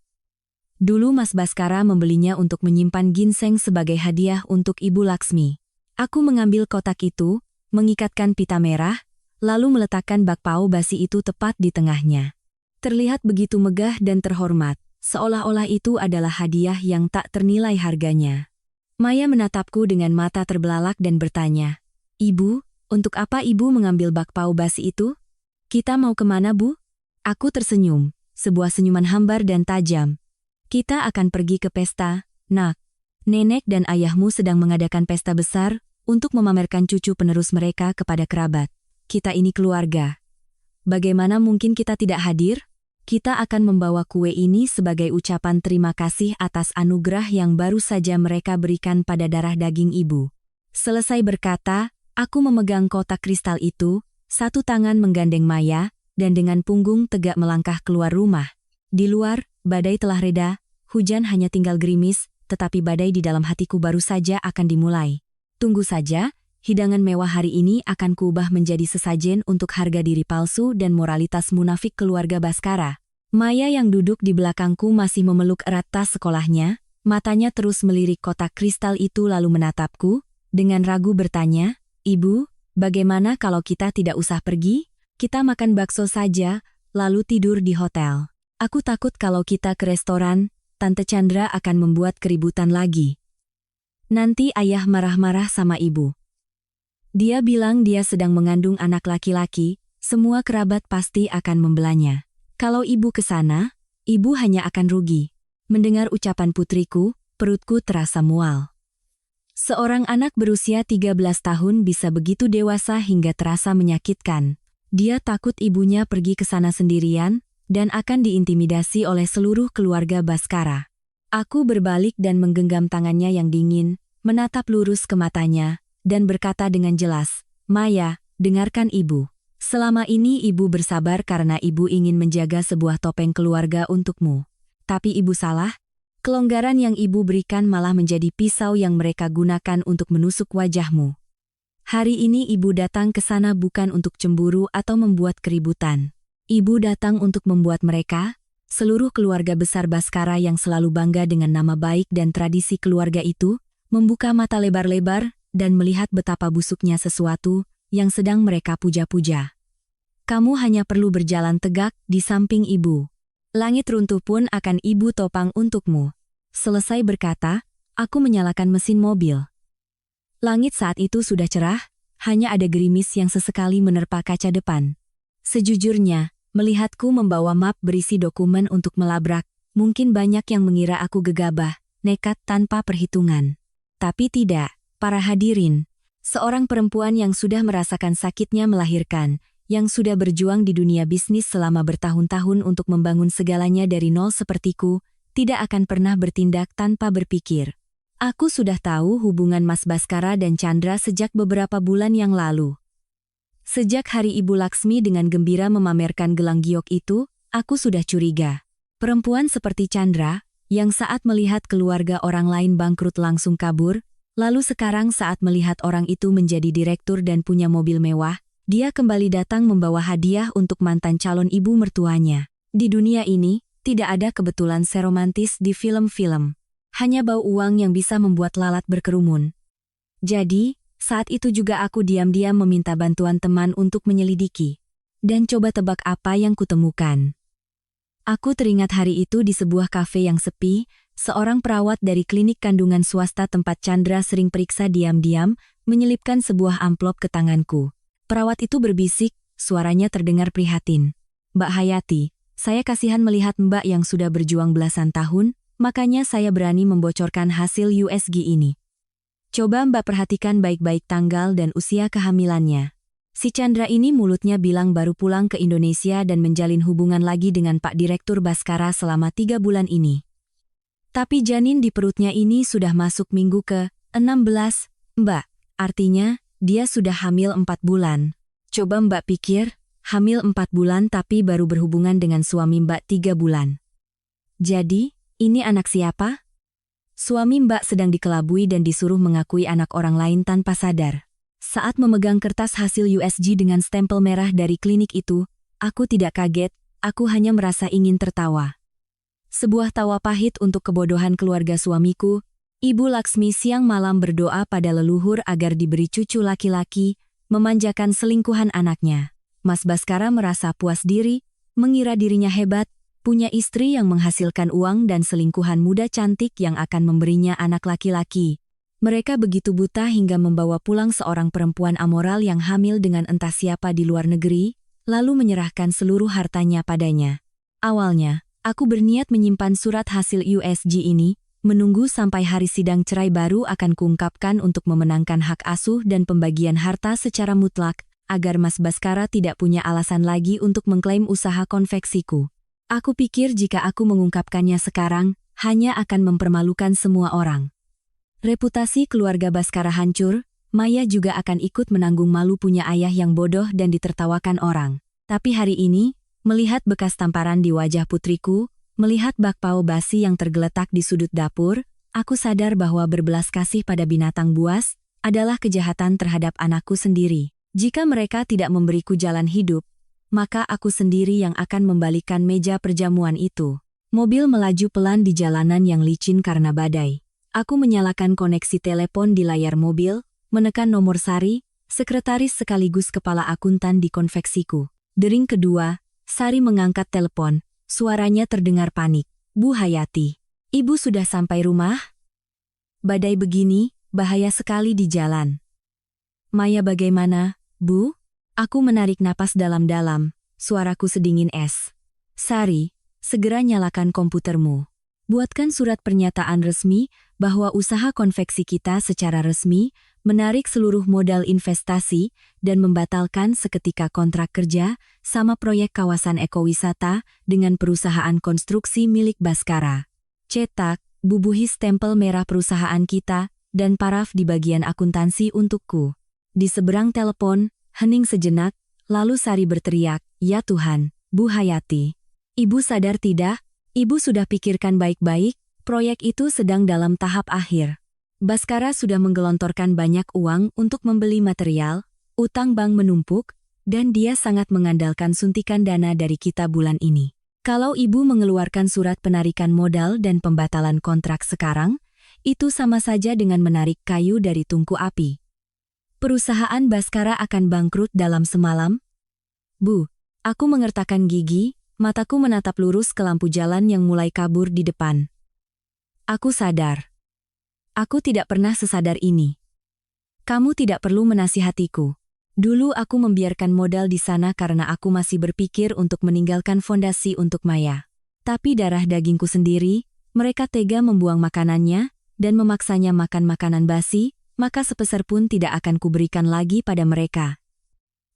Dulu Mas Baskara membelinya untuk menyimpan ginseng sebagai hadiah untuk Ibu Laksmi. Aku mengambil kotak itu, mengikatkan pita merah, lalu meletakkan bakpao basi itu tepat di tengahnya. Terlihat begitu megah dan terhormat, seolah-olah itu adalah hadiah yang tak ternilai harganya. Maya menatapku dengan mata terbelalak dan bertanya, "Ibu, untuk apa ibu mengambil bakpao basi itu? Kita mau kemana, Bu?" Aku tersenyum, sebuah senyuman hambar dan tajam. "Kita akan pergi ke pesta, Nak. Nenek dan ayahmu sedang mengadakan pesta besar untuk memamerkan cucu penerus mereka kepada kerabat. Kita ini keluarga. Bagaimana mungkin kita tidak hadir? Kita akan membawa kue ini sebagai ucapan terima kasih atas anugerah yang baru saja mereka berikan pada darah daging ibu. Selesai berkata, aku memegang kotak kristal itu, satu tangan menggandeng Maya, dan dengan punggung tegak melangkah keluar rumah. Di luar, badai telah reda, hujan hanya tinggal gerimis, tetapi badai di dalam hatiku baru saja akan dimulai. Tunggu saja, hidangan mewah hari ini akan kuubah menjadi sesajen untuk harga diri palsu dan moralitas munafik keluarga Baskara. Maya yang duduk di belakangku masih memeluk erat tas sekolahnya, matanya terus melirik kotak kristal itu lalu menatapku, dengan ragu bertanya, Ibu, bagaimana kalau kita tidak usah pergi? Kita makan bakso saja, lalu tidur di hotel. Aku takut kalau kita ke restoran, Tante Chandra akan membuat keributan lagi. Nanti ayah marah-marah sama ibu. Dia bilang dia sedang mengandung anak laki-laki, semua kerabat pasti akan membelanya. Kalau ibu ke sana, ibu hanya akan rugi. Mendengar ucapan putriku, perutku terasa mual. Seorang anak berusia 13 tahun bisa begitu dewasa hingga terasa menyakitkan. Dia takut ibunya pergi ke sana sendirian, dan akan diintimidasi oleh seluruh keluarga Baskara. Aku berbalik dan menggenggam tangannya yang dingin, menatap lurus ke matanya, dan berkata dengan jelas, Maya, dengarkan ibu. Selama ini ibu bersabar karena ibu ingin menjaga sebuah topeng keluarga untukmu. Tapi ibu salah. Kelonggaran yang ibu berikan malah menjadi pisau yang mereka gunakan untuk menusuk wajahmu. Hari ini ibu datang ke sana bukan untuk cemburu atau membuat keributan. Ibu datang untuk membuat mereka, seluruh keluarga besar Baskara yang selalu bangga dengan nama baik dan tradisi keluarga itu, membuka mata lebar-lebar dan melihat betapa busuknya sesuatu yang sedang mereka puja-puja. Kamu hanya perlu berjalan tegak di samping ibu. Langit runtuh pun akan ibu topang untukmu. Selesai berkata, aku menyalakan mesin mobil. Langit saat itu sudah cerah, hanya ada gerimis yang sesekali menerpa kaca depan. Sejujurnya, melihatku membawa map berisi dokumen untuk melabrak, mungkin banyak yang mengira aku gegabah, nekat tanpa perhitungan. Tapi tidak, para hadirin. Seorang perempuan yang sudah merasakan sakitnya melahirkan, yang sudah berjuang di dunia bisnis selama bertahun-tahun untuk membangun segalanya dari nol sepertiku, tidak akan pernah bertindak tanpa berpikir. Aku sudah tahu hubungan Mas Baskara dan Chandra sejak beberapa bulan yang lalu. Sejak hari Ibu Laksmi dengan gembira memamerkan gelang giok itu, aku sudah curiga. Perempuan seperti Chandra, yang saat melihat keluarga orang lain bangkrut langsung kabur, lalu sekarang saat melihat orang itu menjadi direktur dan punya mobil mewah, dia kembali datang membawa hadiah untuk mantan calon ibu mertuanya. Di dunia ini, tidak ada kebetulan seromantis di film-film. Hanya bau uang yang bisa membuat lalat berkerumun. Jadi, saat itu juga aku diam-diam meminta bantuan teman untuk menyelidiki. Dan coba tebak apa yang kutemukan. Aku teringat hari itu di sebuah kafe yang sepi, seorang perawat dari klinik kandungan swasta tempat Chandra sering periksa diam-diam, menyelipkan sebuah amplop ke tanganku. Perawat itu berbisik, suaranya terdengar prihatin. Mbak Hayati, saya kasihan melihat Mbak yang sudah berjuang belasan tahun, makanya saya berani membocorkan hasil USG ini. Coba Mbak perhatikan baik-baik tanggal dan usia kehamilannya. Si Chandra ini mulutnya bilang baru pulang ke Indonesia dan menjalin hubungan lagi dengan Pak Direktur Baskara selama 3 bulan ini. Tapi janin di perutnya ini sudah masuk minggu ke-16, Mbak. Artinya, dia sudah hamil 4 bulan. Coba Mbak pikir, hamil 4 bulan tapi baru berhubungan dengan suami Mbak 3 bulan. Jadi, ini anak siapa? Suami Mbak sedang dikelabui dan disuruh mengakui anak orang lain tanpa sadar. Saat memegang kertas hasil USG dengan stempel merah dari klinik itu, aku tidak kaget, aku hanya merasa ingin tertawa. Sebuah tawa pahit untuk kebodohan keluarga suamiku, Ibu Laksmi siang malam berdoa pada leluhur agar diberi cucu laki-laki, memanjakan selingkuhan anaknya. Mas Baskara merasa puas diri, mengira dirinya hebat, punya istri yang menghasilkan uang dan selingkuhan muda cantik yang akan memberinya anak laki-laki. Mereka begitu buta hingga membawa pulang seorang perempuan amoral yang hamil dengan entah siapa di luar negeri, lalu menyerahkan seluruh hartanya padanya. Awalnya, aku berniat menyimpan surat hasil USG ini, menunggu sampai hari sidang cerai baru akan kuungkapkan untuk memenangkan hak asuh dan pembagian harta secara mutlak, agar Mas Baskara tidak punya alasan lagi untuk mengklaim usaha konveksiku. Aku pikir jika aku mengungkapkannya sekarang, hanya akan mempermalukan semua orang. Reputasi keluarga Baskara hancur, Maya juga akan ikut menanggung malu punya ayah yang bodoh dan ditertawakan orang. Tapi hari ini, melihat bekas tamparan di wajah putriku, melihat bakpao basi yang tergeletak di sudut dapur, aku sadar bahwa berbelas kasih pada binatang buas adalah kejahatan terhadap anakku sendiri. Jika mereka tidak memberiku jalan hidup, maka aku sendiri yang akan membalikkan meja perjamuan itu. Mobil melaju pelan di jalanan yang licin karena badai. Aku menyalakan koneksi telepon di layar mobil, menekan nomor Sari, sekretaris sekaligus kepala akuntan di konveksiku. Dering kedua, Sari mengangkat telepon, suaranya terdengar panik. Bu Hayati, Ibu sudah sampai rumah? Badai begini, bahaya sekali di jalan. Maya bagaimana, Bu? Aku menarik napas dalam-dalam, suaraku sedingin es. Sari, segera nyalakan komputermu. Buatkan surat pernyataan resmi bahwa usaha konveksi kita secara resmi menarik seluruh modal investasi dan membatalkan seketika kontrak kerja sama proyek kawasan ekowisata dengan perusahaan konstruksi milik Baskara. Cetak, bubuhi stempel merah perusahaan kita, dan paraf di bagian akuntansi untukku. Di seberang telepon, hening sejenak, lalu Sari berteriak, "Ya Tuhan, Bu Hayati. Ibu sadar tidak? Ibu sudah pikirkan baik-baik, proyek itu sedang dalam tahap akhir. Baskara sudah menggelontorkan banyak uang untuk membeli material, utang bank menumpuk, dan dia sangat mengandalkan suntikan dana dari kita bulan ini. Kalau ibu mengeluarkan surat penarikan modal dan pembatalan kontrak sekarang, itu sama saja dengan menarik kayu dari tungku api. Perusahaan Baskara akan bangkrut dalam semalam." Bu, aku mengertakkan gigi, mataku menatap lurus ke lampu jalan yang mulai kabur di depan. Aku sadar. Aku tidak pernah sesadar ini. Kamu tidak perlu menasihatiku. Dulu aku membiarkan modal di sana karena aku masih berpikir untuk meninggalkan fondasi untuk Maya. Tapi darah dagingku sendiri, mereka tega membuang makanannya, dan memaksanya makan makanan basi, maka sepeser pun tidak akan kuberikan lagi pada mereka.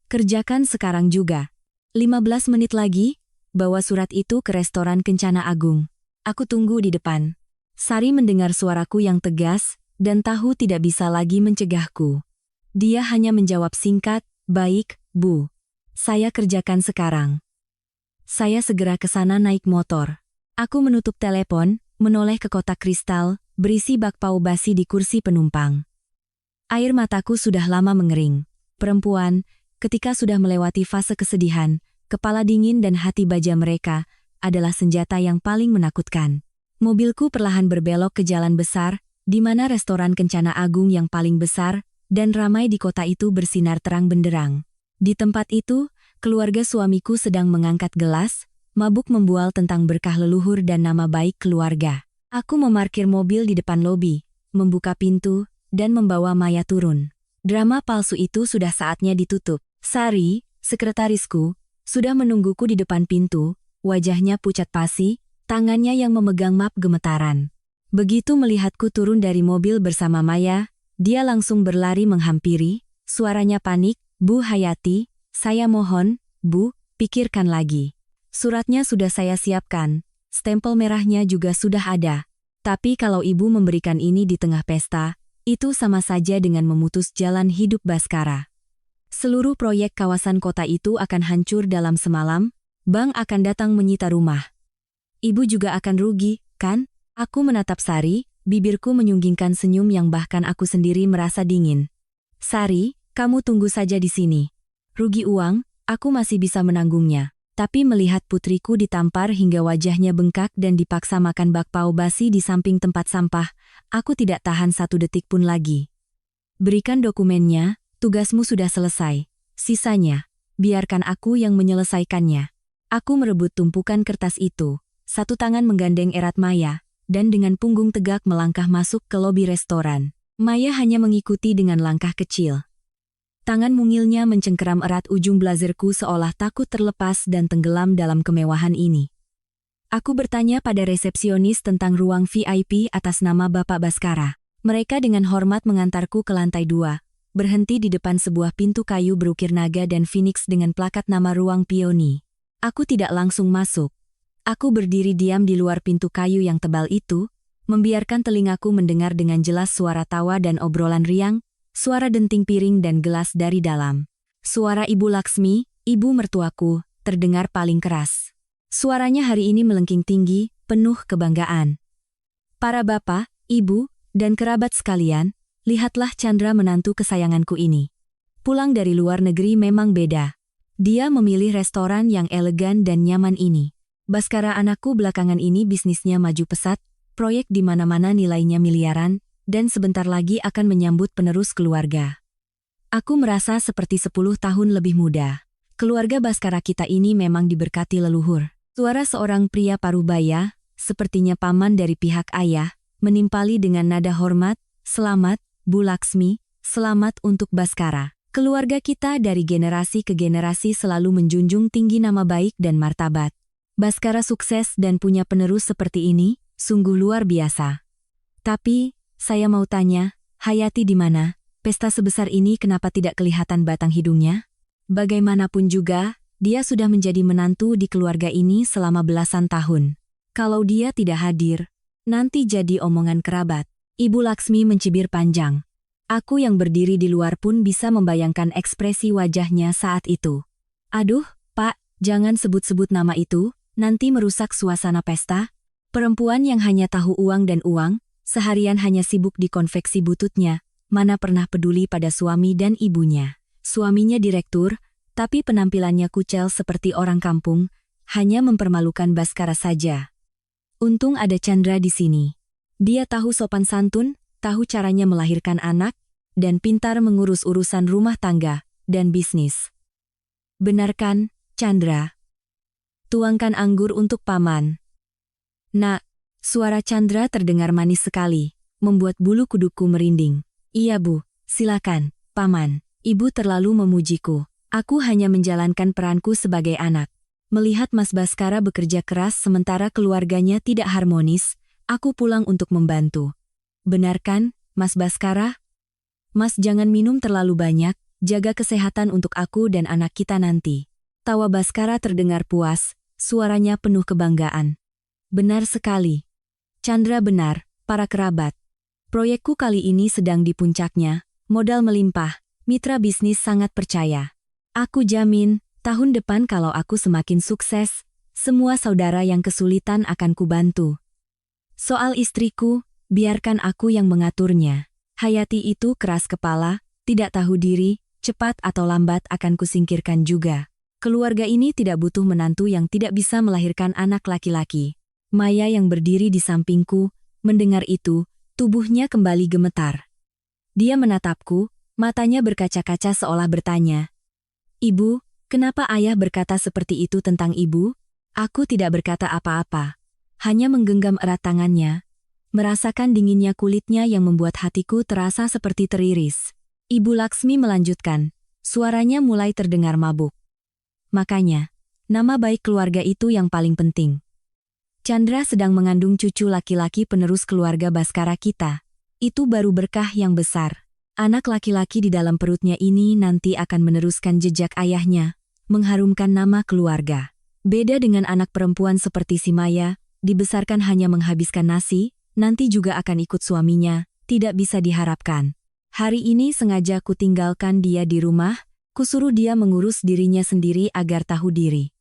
Kerjakan sekarang juga. 15 menit lagi, bawa surat itu ke restoran Kencana Agung. Aku tunggu di depan. Sari mendengar suaraku yang tegas, dan tahu tidak bisa lagi mencegahku. Dia hanya menjawab singkat, "Baik, Bu. Saya kerjakan sekarang." Saya segera ke sana naik motor. Aku menutup telepon, menoleh ke kotak kristal, berisi bakpao basi di kursi penumpang. Air mataku sudah lama mengering. Perempuan, ketika sudah melewati fase kesedihan, kepala dingin dan hati baja mereka, adalah senjata yang paling menakutkan. Mobilku perlahan berbelok ke jalan besar, di mana restoran Kencana Agung yang paling besar dan ramai di kota itu bersinar terang benderang. Di tempat itu, keluarga suamiku sedang mengangkat gelas, mabuk membual tentang berkah leluhur dan nama baik keluarga. Aku memarkir mobil di depan lobi, membuka pintu, dan membawa Maya turun. Drama palsu itu sudah saatnya ditutup. Sari, sekretarisku, sudah menungguku di depan pintu, wajahnya pucat pasi, tangannya yang memegang map gemetaran. Begitu melihatku turun dari mobil bersama Maya, dia langsung berlari menghampiri, suaranya panik, "Bu Hayati, saya mohon, Bu, pikirkan lagi. Suratnya sudah saya siapkan, stempel merahnya juga sudah ada. Tapi kalau Ibu memberikan ini di tengah pesta, itu sama saja dengan memutus jalan hidup Baskara. Seluruh proyek kawasan kota itu akan hancur dalam semalam, bank akan datang menyita rumah. Ibu juga akan rugi, kan?" Aku menatap Sari, bibirku menyunggingkan senyum yang bahkan aku sendiri merasa dingin. "Sari, kamu tunggu saja di sini. Rugi uang, aku masih bisa menanggungnya. Tapi melihat putriku ditampar hingga wajahnya bengkak dan dipaksa makan bakpao basi di samping tempat sampah, aku tidak tahan satu detik pun lagi. Berikan dokumennya, tugasmu sudah selesai. Sisanya, biarkan aku yang menyelesaikannya." Aku merebut tumpukan kertas itu, satu tangan menggandeng erat Maya, dan dengan punggung tegak melangkah masuk ke lobi restoran. Maya hanya mengikuti dengan langkah kecil. Tangan mungilnya mencengkeram erat ujung blazerku seolah takut terlepas dan tenggelam dalam kemewahan ini. Aku bertanya pada resepsionis tentang ruang VIP atas nama Bapak Baskara. Mereka dengan hormat mengantarku ke lantai 2, berhenti di depan sebuah pintu kayu berukir naga dan phoenix dengan plakat nama ruang Pioni. Aku tidak langsung masuk. Aku berdiri diam di luar pintu kayu yang tebal itu, membiarkan telingaku mendengar dengan jelas suara tawa dan obrolan riang, suara denting piring dan gelas dari dalam. Suara Ibu Laksmi, ibu mertuaku, terdengar paling keras. Suaranya hari ini melengking tinggi, penuh kebanggaan. Para bapak, ibu, dan kerabat sekalian, lihatlah Chandra menantu kesayanganku ini. Pulang dari luar negeri memang beda. Dia memilih restoran yang elegan dan nyaman ini. Baskara anakku belakangan ini bisnisnya maju pesat, proyek di mana-mana nilainya miliaran, dan sebentar lagi akan menyambut penerus keluarga. Aku merasa seperti 10 tahun lebih muda. Keluarga Baskara kita ini memang diberkati leluhur. Suara seorang pria parubaya, sepertinya paman dari pihak ayah, menimpali dengan nada hormat, "Selamat, Bu Laksmi, selamat untuk Baskara. Keluarga kita dari generasi ke generasi selalu menjunjung tinggi nama baik dan martabat. Baskara sukses dan punya penerus seperti ini, sungguh luar biasa. Tapi, saya mau tanya, Hayati di mana? Pesta sebesar ini kenapa tidak kelihatan batang hidungnya? Bagaimanapun juga, dia sudah menjadi menantu di keluarga ini selama belasan tahun. Kalau dia tidak hadir, nanti jadi omongan kerabat." Ibu Laksmi mencibir panjang. Aku yang berdiri di luar pun bisa membayangkan ekspresi wajahnya saat itu. "Aduh, Pak, jangan sebut-sebut nama itu, nanti merusak suasana pesta." Perempuan yang hanya tahu uang dan uang, seharian hanya sibuk di konveksi bututnya, mana pernah peduli pada suami dan ibunya. Suaminya direktur, tapi penampilannya kucel seperti orang kampung, hanya mempermalukan Baskara saja. Untung ada Chandra di sini. Dia tahu sopan santun, tahu caranya melahirkan anak, dan pintar mengurus urusan rumah tangga dan bisnis. "Benar kan, Chandra? Tuangkan anggur untuk paman." "Nak," suara Chandra terdengar manis sekali, membuat bulu kuduku merinding. "Iya Bu, silakan, paman. Ibu terlalu memujiku. Aku hanya menjalankan peranku sebagai anak. Melihat Mas Baskara bekerja keras sementara keluarganya tidak harmonis, aku pulang untuk membantu. Benar kan, Mas Baskara? Mas jangan minum terlalu banyak, jaga kesehatan untuk aku dan anak kita nanti." Tawa Baskara terdengar puas, suaranya penuh kebanggaan. "Benar sekali. Chandra benar, para kerabat. Proyekku kali ini sedang di puncaknya, modal melimpah, mitra bisnis sangat percaya. Aku jamin, tahun depan kalau aku semakin sukses, semua saudara yang kesulitan akan kubantu. Soal istriku, biarkan aku yang mengaturnya." Hayati itu keras kepala, tidak tahu diri, cepat atau lambat akan kusingkirkan juga. Keluarga ini tidak butuh menantu yang tidak bisa melahirkan anak laki-laki. Maya yang berdiri di sampingku, mendengar itu, tubuhnya kembali gemetar. Dia menatapku, matanya berkaca-kaca seolah bertanya, "Ibu, kenapa ayah berkata seperti itu tentang ibu?" Aku tidak berkata apa-apa, hanya menggenggam erat tangannya, merasakan dinginnya kulitnya yang membuat hatiku terasa seperti teriris. Ibu Laksmi melanjutkan, suaranya mulai terdengar mabuk. "Makanya, nama baik keluarga itu yang paling penting. Chandra sedang mengandung cucu laki-laki penerus keluarga Baskara kita. Itu baru berkah yang besar. Anak laki-laki di dalam perutnya ini nanti akan meneruskan jejak ayahnya, mengharumkan nama keluarga. Beda dengan anak perempuan seperti si Maya, dibesarkan hanya menghabiskan nasi, nanti juga akan ikut suaminya, tidak bisa diharapkan. Hari ini sengaja ku tinggalkan dia di rumah, kusuruh dia mengurus dirinya sendiri agar tahu diri.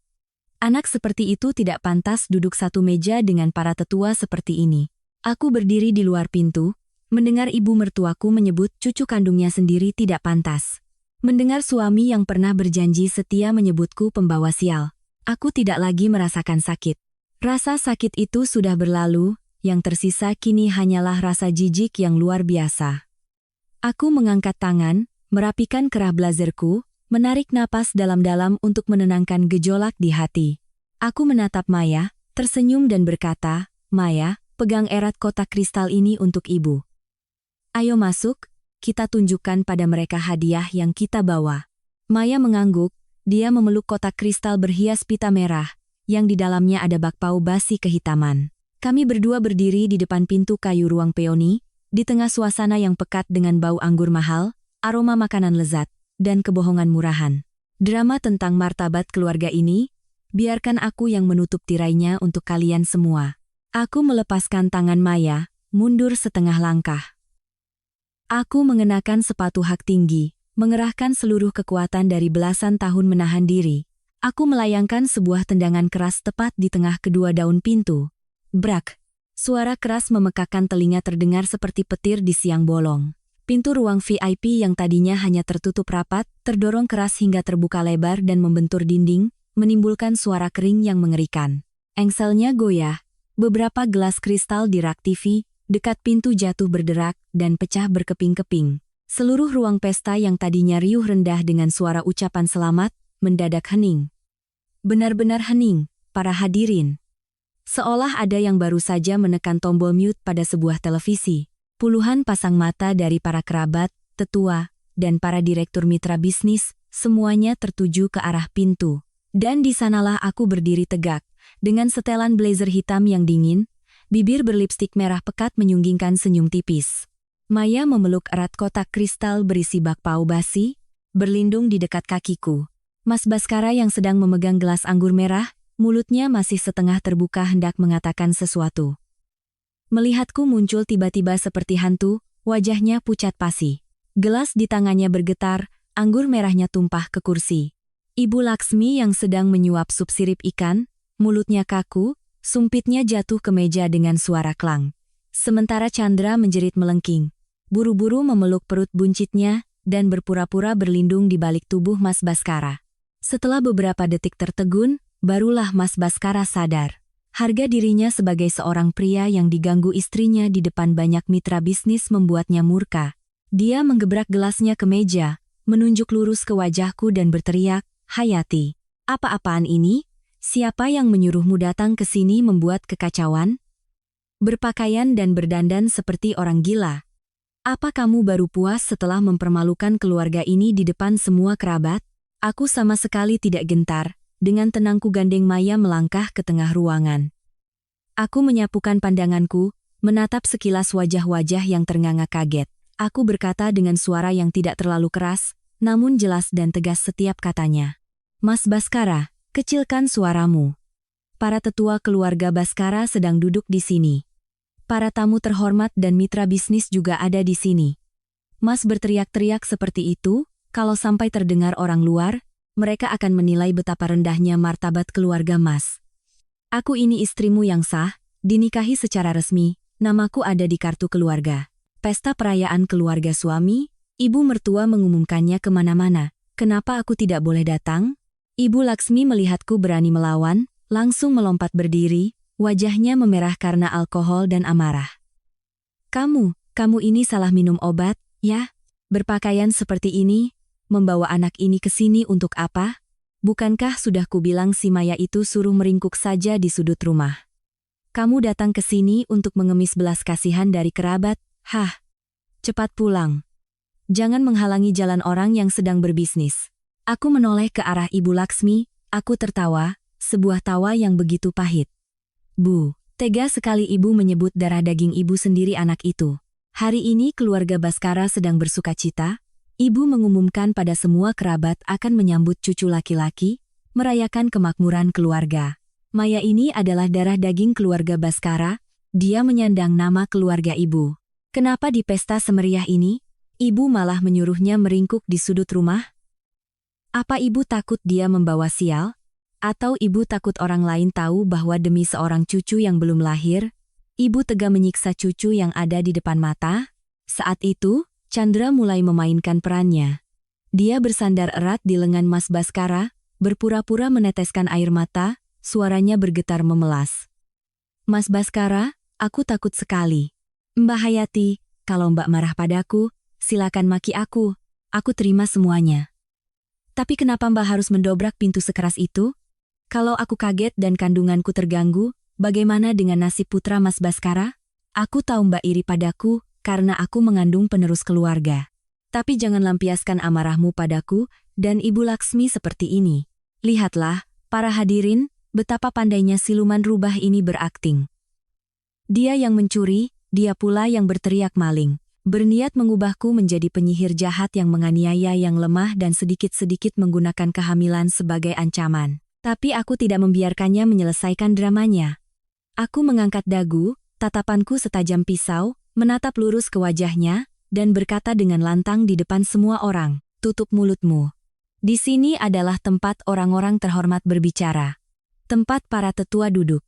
Anak seperti itu tidak pantas duduk satu meja dengan para tetua seperti ini." Aku berdiri di luar pintu, mendengar ibu mertuaku menyebut cucu kandungnya sendiri tidak pantas. Mendengar suami yang pernah berjanji setia menyebutku pembawa sial. Aku tidak lagi merasakan sakit. Rasa sakit itu sudah berlalu, yang tersisa kini hanyalah rasa jijik yang luar biasa. Aku mengangkat tangan, merapikan kerah blazerku, menarik napas dalam-dalam untuk menenangkan gejolak di hati. Aku menatap Maya, tersenyum dan berkata, "Maya, pegang erat kotak kristal ini untuk ibu. Ayo masuk, kita tunjukkan pada mereka hadiah yang kita bawa." Maya mengangguk, dia memeluk kotak kristal berhias pita merah, yang di dalamnya ada bakpao basi kehitaman. Kami berdua berdiri di depan pintu kayu ruang peoni, di tengah suasana yang pekat dengan bau anggur mahal, aroma makanan lezat, dan kebohongan murahan. Drama tentang martabat keluarga ini, Biarkan aku yang menutup tirainya untuk kalian semua. Aku melepaskan tangan Maya, mundur setengah langkah. Aku mengenakan sepatu hak tinggi, mengerahkan seluruh kekuatan dari belasan tahun menahan diri. Aku melayangkan sebuah tendangan keras tepat di tengah kedua daun pintu. Brak! Suara keras memekakkan telinga terdengar seperti petir di siang bolong. Pintu ruang VIP yang tadinya hanya tertutup rapat, terdorong keras hingga terbuka lebar dan membentur dinding, menimbulkan suara kering yang mengerikan. Engselnya goyah. Beberapa gelas kristal di rak TV, dekat pintu jatuh berderak dan pecah berkeping-keping. Seluruh ruang pesta yang tadinya riuh rendah dengan suara ucapan selamat, mendadak hening. Benar-benar hening, para hadirin. Seolah ada yang baru saja menekan tombol mute pada sebuah televisi. Puluhan pasang mata dari para kerabat, tetua, dan para direktur mitra bisnis, semuanya tertuju ke arah pintu. Dan di sanalah aku berdiri tegak, dengan setelan blazer hitam yang dingin, bibir berlipstik merah pekat menyunggingkan senyum tipis. Maya memeluk erat kotak kristal berisi bakpao basi, berlindung di dekat kakiku. Mas Baskara yang sedang memegang gelas anggur merah, mulutnya masih setengah terbuka hendak mengatakan sesuatu. Melihatku muncul tiba-tiba seperti hantu, wajahnya pucat pasi. Gelas di tangannya bergetar, anggur merahnya tumpah ke kursi. Ibu Laksmi yang sedang menyuap sup sirip ikan, mulutnya kaku, sumpitnya jatuh ke meja dengan suara klang. Sementara Chandra menjerit melengking. Buru-buru memeluk perut buncitnya, dan berpura-pura berlindung di balik tubuh Mas Baskara. Setelah beberapa detik tertegun, barulah Mas Baskara sadar. Harga dirinya sebagai seorang pria yang diganggu istrinya di depan banyak mitra bisnis membuatnya murka. Dia menggebrak gelasnya ke meja, menunjuk lurus ke wajahku dan berteriak, "Hayati, apa-apaan ini? Siapa yang menyuruhmu datang ke sini membuat kekacauan? Berpakaian dan berdandan seperti orang gila. Apa kamu baru puas setelah mempermalukan keluarga ini di depan semua kerabat?" Aku sama sekali tidak gentar, dengan tenangku gandeng Maya melangkah ke tengah ruangan. Aku menyapukan pandanganku, menatap sekilas wajah-wajah yang ternganga kaget. Aku berkata dengan suara yang tidak terlalu keras, namun jelas dan tegas setiap katanya. "Mas Baskara, kecilkan suaramu. Para tetua keluarga Baskara sedang duduk di sini. Para tamu terhormat dan mitra bisnis juga ada di sini. Mas berteriak-teriak seperti itu, kalau sampai terdengar orang luar, mereka akan menilai betapa rendahnya martabat keluarga Mas. Aku ini istrimu yang sah, dinikahi secara resmi, namaku ada di kartu keluarga. Pesta perayaan keluarga suami, ibu mertua mengumumkannya kemana-mana. Kenapa aku tidak boleh datang?" Ibu Laksmi melihatku berani melawan, langsung melompat berdiri, wajahnya memerah karena alkohol dan amarah. Kamu ini salah minum obat, ya? Berpakaian seperti ini, membawa anak ini ke sini untuk apa? Bukankah sudah kubilang si Maya itu suruh meringkuk saja di sudut rumah? Kamu datang ke sini untuk mengemis belas kasihan dari kerabat, hah? Cepat pulang. Jangan menghalangi jalan orang yang sedang berbisnis. Aku menoleh ke arah Ibu Laksmi, aku tertawa, sebuah tawa yang begitu pahit. Bu, tega sekali ibu menyebut darah daging ibu sendiri anak itu. Hari ini keluarga Baskara sedang bersukacita. Ibu mengumumkan pada semua kerabat akan menyambut cucu laki-laki, merayakan kemakmuran keluarga. Maya ini adalah darah daging keluarga Baskara, dia menyandang nama keluarga ibu. Kenapa di pesta semeriah ini, ibu malah menyuruhnya meringkuk di sudut rumah? Apa ibu takut dia membawa sial? Atau ibu takut orang lain tahu bahwa demi seorang cucu yang belum lahir, ibu tega menyiksa cucu yang ada di depan mata? Saat itu, Chandra mulai memainkan perannya. Dia bersandar erat di lengan Mas Baskara, berpura-pura meneteskan air mata, suaranya bergetar memelas. "Mas Baskara, aku takut sekali. Mbak Hayati, kalau Mbak marah padaku, silakan maki aku terima semuanya. Tapi kenapa Mbak harus mendobrak pintu sekeras itu? Kalau aku kaget dan kandunganku terganggu, bagaimana dengan nasib putra Mas Baskara? Aku tahu Mbak iri padaku, karena aku mengandung penerus keluarga. Tapi jangan lampiaskan amarahmu padaku dan Ibu Laksmi seperti ini. Lihatlah, para hadirin, betapa pandainya siluman rubah ini berakting. Dia yang mencuri, dia pula yang berteriak maling. Berniat mengubahku menjadi penyihir jahat yang menganiaya yang lemah dan sedikit-sedikit menggunakan kehamilan sebagai ancaman. Tapi aku tidak membiarkannya menyelesaikan dramanya. Aku mengangkat dagu, tatapanku setajam pisau, menatap lurus ke wajahnya, dan berkata dengan lantang di depan semua orang, "Tutup mulutmu. Di sini adalah tempat orang-orang terhormat berbicara. Tempat para tetua duduk.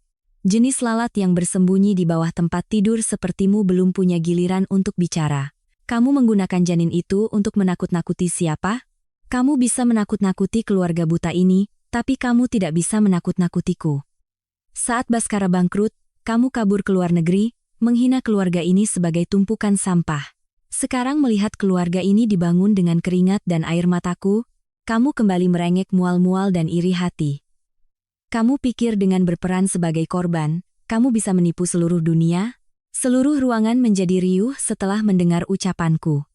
Jenis lalat yang bersembunyi di bawah tempat tidur sepertimu belum punya giliran untuk bicara. Kamu menggunakan janin itu untuk menakut-nakuti siapa? Kamu bisa menakut-nakuti keluarga buta ini, tapi kamu tidak bisa menakut-nakutiku. Saat Baskara bangkrut, kamu kabur ke luar negeri, menghina keluarga ini sebagai tumpukan sampah. Sekarang melihat keluarga ini dibangun dengan keringat dan air mataku, kamu kembali merengek mual-mual dan iri hati. Kamu pikir dengan berperan sebagai korban, kamu bisa menipu seluruh dunia? Seluruh ruangan menjadi riuh setelah mendengar ucapanku.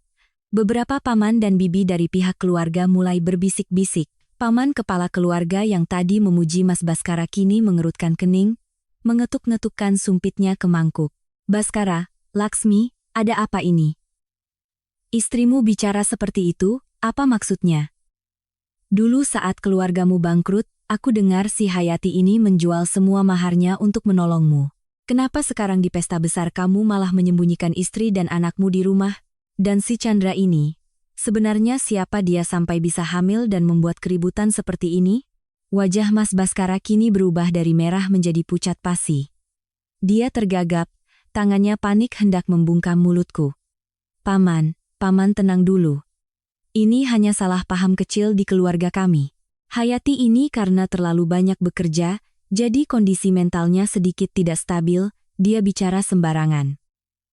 Beberapa paman dan bibi dari pihak keluarga mulai berbisik-bisik. Paman kepala keluarga yang tadi memuji Mas Baskara kini mengerutkan kening, mengetuk-ngetukkan sumpitnya ke mangkuk. "Baskara, Laksmi, ada apa ini? Istrimu bicara seperti itu, apa maksudnya? Dulu saat keluargamu bangkrut, aku dengar si Hayati ini menjual semua maharnya untuk menolongmu. Kenapa sekarang di pesta besar kamu malah menyembunyikan istri dan anakmu di rumah? Dan si Chandra ini? Sebenarnya siapa dia sampai bisa hamil dan membuat keributan seperti ini?" Wajah Mas Baskara kini berubah dari merah menjadi pucat pasi. Dia tergagap, tangannya panik hendak membungkam mulutku. Paman tenang dulu. Ini hanya salah paham kecil di keluarga kami. Hayati ini karena terlalu banyak bekerja, jadi kondisi mentalnya sedikit tidak stabil, dia bicara sembarangan.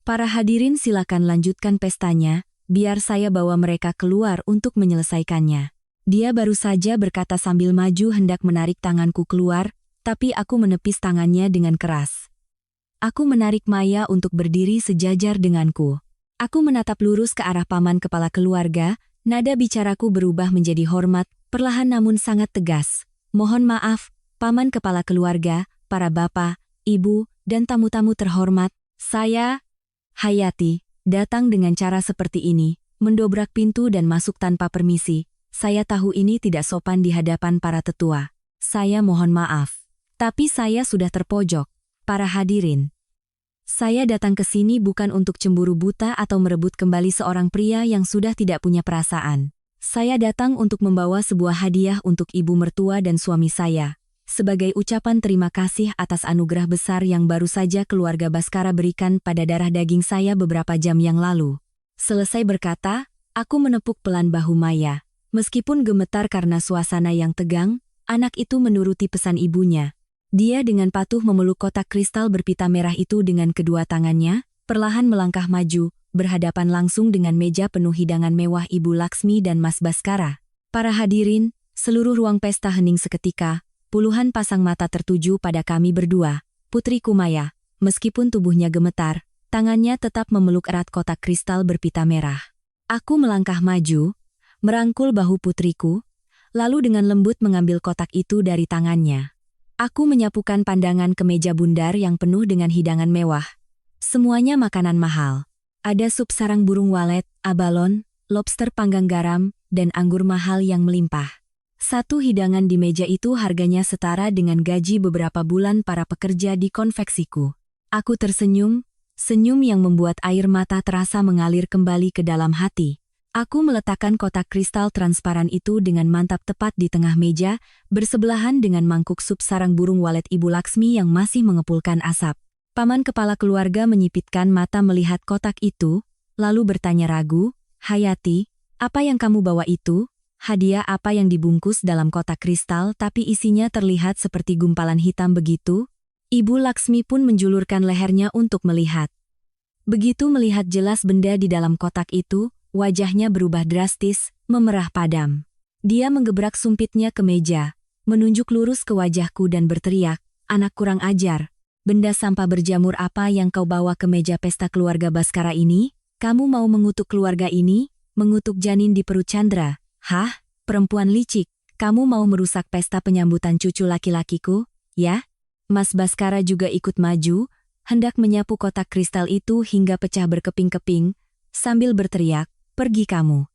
Para hadirin silakan lanjutkan pestanya, biar saya bawa mereka keluar untuk menyelesaikannya. Dia baru saja berkata sambil maju hendak menarik tanganku keluar, tapi aku menepis tangannya dengan keras. Aku menarik Maya untuk berdiri sejajar denganku. Aku menatap lurus ke arah paman kepala keluarga, nada bicaraku berubah menjadi hormat, perlahan namun sangat tegas. "Mohon maaf, paman kepala keluarga, para bapak, ibu, dan tamu-tamu terhormat, saya, Hayati, datang dengan cara seperti ini, mendobrak pintu dan masuk tanpa permisi. Saya tahu ini tidak sopan di hadapan para tetua. Saya mohon maaf. Tapi saya sudah terpojok. Para hadirin. Saya datang ke sini bukan untuk cemburu buta atau merebut kembali seorang pria yang sudah tidak punya perasaan. Saya datang untuk membawa sebuah hadiah untuk ibu mertua dan suami saya. Sebagai ucapan terima kasih atas anugerah besar yang baru saja keluarga Baskara berikan pada darah daging saya beberapa jam yang lalu." Selesai berkata, aku menepuk pelan bahu Maya. Meskipun gemetar karena suasana yang tegang, anak itu menuruti pesan ibunya. Dia dengan patuh memeluk kotak kristal berpita merah itu dengan kedua tangannya, perlahan melangkah maju, berhadapan langsung dengan meja penuh hidangan mewah Ibu Laksmi dan Mas Baskara. Para hadirin, seluruh ruang pesta hening seketika. Puluhan pasang mata tertuju pada kami berdua. Putriku Maya, meskipun tubuhnya gemetar, tangannya tetap memeluk erat kotak kristal berpita merah. Aku melangkah maju, merangkul bahu putriku, lalu dengan lembut mengambil kotak itu dari tangannya. Aku menyapukan pandangan ke meja bundar yang penuh dengan hidangan mewah. Semuanya makanan mahal. Ada sup sarang burung walet, abalon, lobster panggang garam, dan anggur mahal yang melimpah. Satu hidangan di meja itu harganya setara dengan gaji beberapa bulan para pekerja di konveksiku. Aku tersenyum, senyum yang membuat air mata terasa mengalir kembali ke dalam hati. Aku meletakkan kotak kristal transparan itu dengan mantap tepat di tengah meja, bersebelahan dengan mangkuk sup sarang burung walet Ibu Laksmi yang masih mengepulkan asap. Paman kepala keluarga menyipitkan mata melihat kotak itu, lalu bertanya ragu, "Hayati, apa yang kamu bawa itu? Hadiah apa yang dibungkus dalam kotak kristal tapi isinya terlihat seperti gumpalan hitam begitu?" Ibu Laksmi pun menjulurkan lehernya untuk melihat. Begitu melihat jelas benda di dalam kotak itu, wajahnya berubah drastis, memerah padam. Dia menggebrak sumpitnya ke meja, menunjuk lurus ke wajahku dan berteriak, "Anak kurang ajar, benda sampah berjamur apa yang kau bawa ke meja pesta keluarga Baskara ini? Kamu mau mengutuk keluarga ini? Mengutuk janin di perut Chandra? Hah? Perempuan licik, kamu mau merusak pesta penyambutan cucu laki-lakiku, ya?" Mas Baskara juga ikut maju, hendak menyapu kotak kristal itu hingga pecah berkeping-keping, sambil berteriak, "Pergi kamu.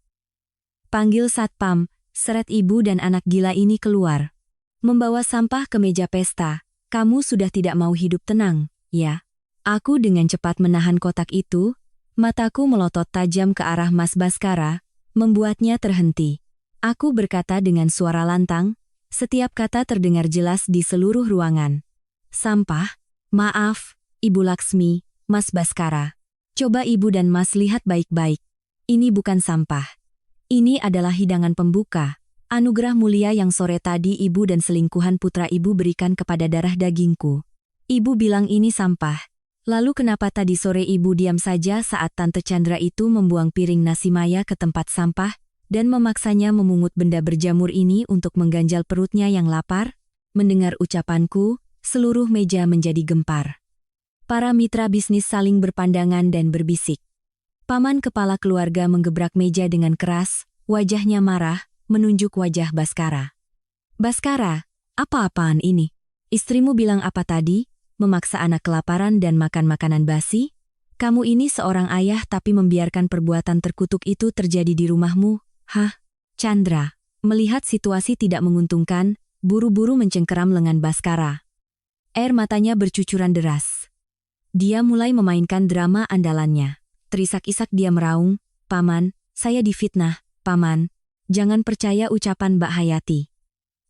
Panggil satpam, seret ibu dan anak gila ini keluar." Membawa sampah ke meja pesta, kamu sudah tidak mau hidup tenang, ya? Aku dengan cepat menahan kotak itu, mataku melotot tajam ke arah Mas Baskara, membuatnya terhenti. Aku berkata dengan suara lantang, setiap kata terdengar jelas di seluruh ruangan. Sampah? Maaf, Ibu Laksmi, Mas Baskara. Coba Ibu dan Mas lihat baik-baik. Ini bukan sampah. Ini adalah hidangan pembuka, anugerah mulia yang sore tadi Ibu dan selingkuhan putra Ibu berikan kepada darah dagingku. Ibu bilang ini sampah. Lalu kenapa tadi sore Ibu diam saja saat Tante Chandra itu membuang piring nasi Maya ke tempat sampah dan memaksanya memungut benda berjamur ini untuk mengganjal perutnya yang lapar? Mendengar ucapanku, seluruh meja menjadi gempar. Para mitra bisnis saling berpandangan dan berbisik. Paman kepala keluarga menggebrak meja dengan keras, wajahnya marah, menunjuk wajah Baskara. Baskara, apa-apaan ini? Istrimu bilang apa tadi? Memaksa anak kelaparan dan makan makanan basi? Kamu ini seorang ayah tapi membiarkan perbuatan terkutuk itu terjadi di rumahmu? Hah? Chandra, melihat situasi tidak menguntungkan, buru-buru mencengkeram lengan Baskara. Air matanya bercucuran deras. Dia mulai memainkan drama andalannya. Terisak-isak dia meraung, Paman, saya difitnah, Paman. Jangan percaya ucapan Mbak Hayati.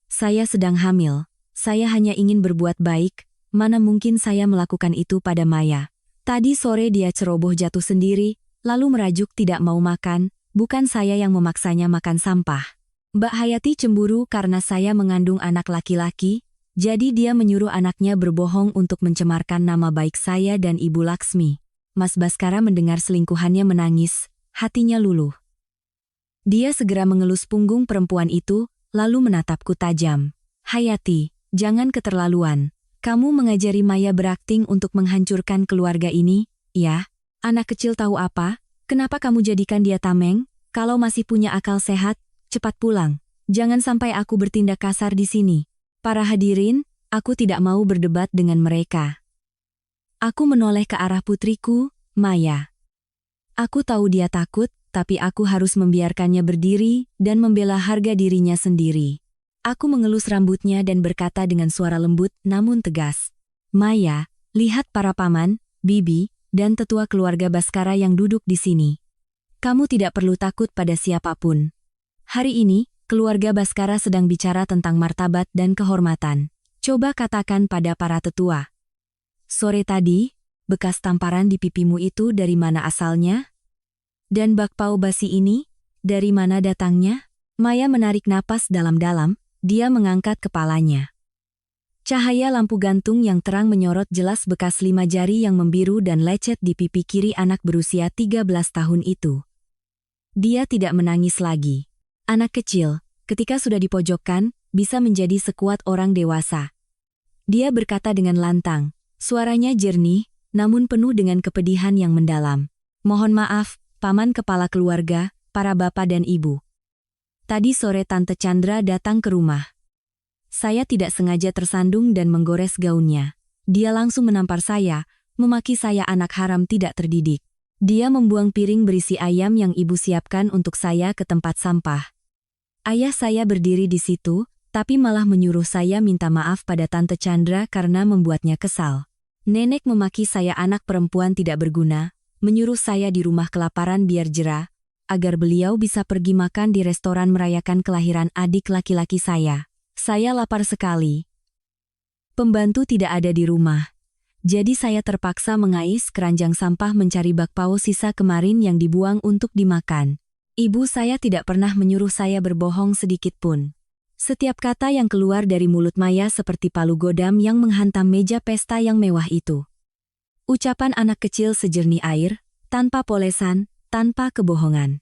Saya sedang hamil. Saya hanya ingin berbuat baik, mana mungkin saya melakukan itu pada Maya. Tadi sore dia ceroboh jatuh sendiri, lalu merajuk tidak mau makan, bukan saya yang memaksanya makan sampah. Mbak Hayati cemburu karena saya mengandung anak laki-laki, jadi dia menyuruh anaknya berbohong untuk mencemarkan nama baik saya dan Ibu Laksmi. Mas Baskara mendengar selingkuhannya menangis, hatinya luluh. Dia segera mengelus punggung perempuan itu, lalu menatapku tajam. Hayati, jangan keterlaluan. Kamu mengajari Maya berakting untuk menghancurkan keluarga ini, ya? Anak kecil tahu apa? Kenapa kamu jadikan dia tameng? Kalau masih punya akal sehat, cepat pulang. Jangan sampai aku bertindak kasar di sini. Para hadirin, aku tidak mau berdebat dengan mereka. Aku menoleh ke arah putriku, Maya. Aku tahu dia takut, tapi aku harus membiarkannya berdiri dan membela harga dirinya sendiri. Aku mengelus rambutnya dan berkata dengan suara lembut namun tegas. Maya, lihat para paman, bibi, dan tetua keluarga Baskara yang duduk di sini. Kamu tidak perlu takut pada siapapun. Hari ini, keluarga Baskara sedang bicara tentang martabat dan kehormatan. Coba katakan pada para tetua. Sore tadi, bekas tamparan di pipimu itu dari mana asalnya? Dan bakpao basi ini, dari mana datangnya? Maya menarik napas dalam-dalam, dia mengangkat kepalanya. Cahaya lampu gantung yang terang menyorot jelas bekas 5 jari yang membiru dan lecet di pipi kiri anak berusia 13 tahun itu. Dia tidak menangis lagi. Anak kecil, ketika sudah dipojokkan, bisa menjadi sekuat orang dewasa. Dia berkata dengan lantang, suaranya jernih, namun penuh dengan kepedihan yang mendalam. Mohon maaf, Paman kepala keluarga, para bapak dan ibu. Tadi sore Tante Chandra datang ke rumah. Saya tidak sengaja tersandung dan menggores gaunnya. Dia langsung menampar saya, memaki saya anak haram tidak terdidik. Dia membuang piring berisi ayam yang ibu siapkan untuk saya ke tempat sampah. Ayah saya berdiri di situ, tapi malah menyuruh saya minta maaf pada Tante Chandra karena membuatnya kesal. Nenek memaki saya anak perempuan tidak berguna, menyuruh saya di rumah kelaparan biar jera, agar beliau bisa pergi makan di restoran merayakan kelahiran adik laki-laki saya. Saya lapar sekali. Pembantu tidak ada di rumah. Jadi saya terpaksa mengais keranjang sampah mencari bakpao sisa kemarin yang dibuang untuk dimakan. Ibu saya tidak pernah menyuruh saya berbohong sedikit pun. Setiap kata yang keluar dari mulut Maya seperti palu godam yang menghantam meja pesta yang mewah itu. Ucapan anak kecil sejernih air, tanpa polesan, tanpa kebohongan.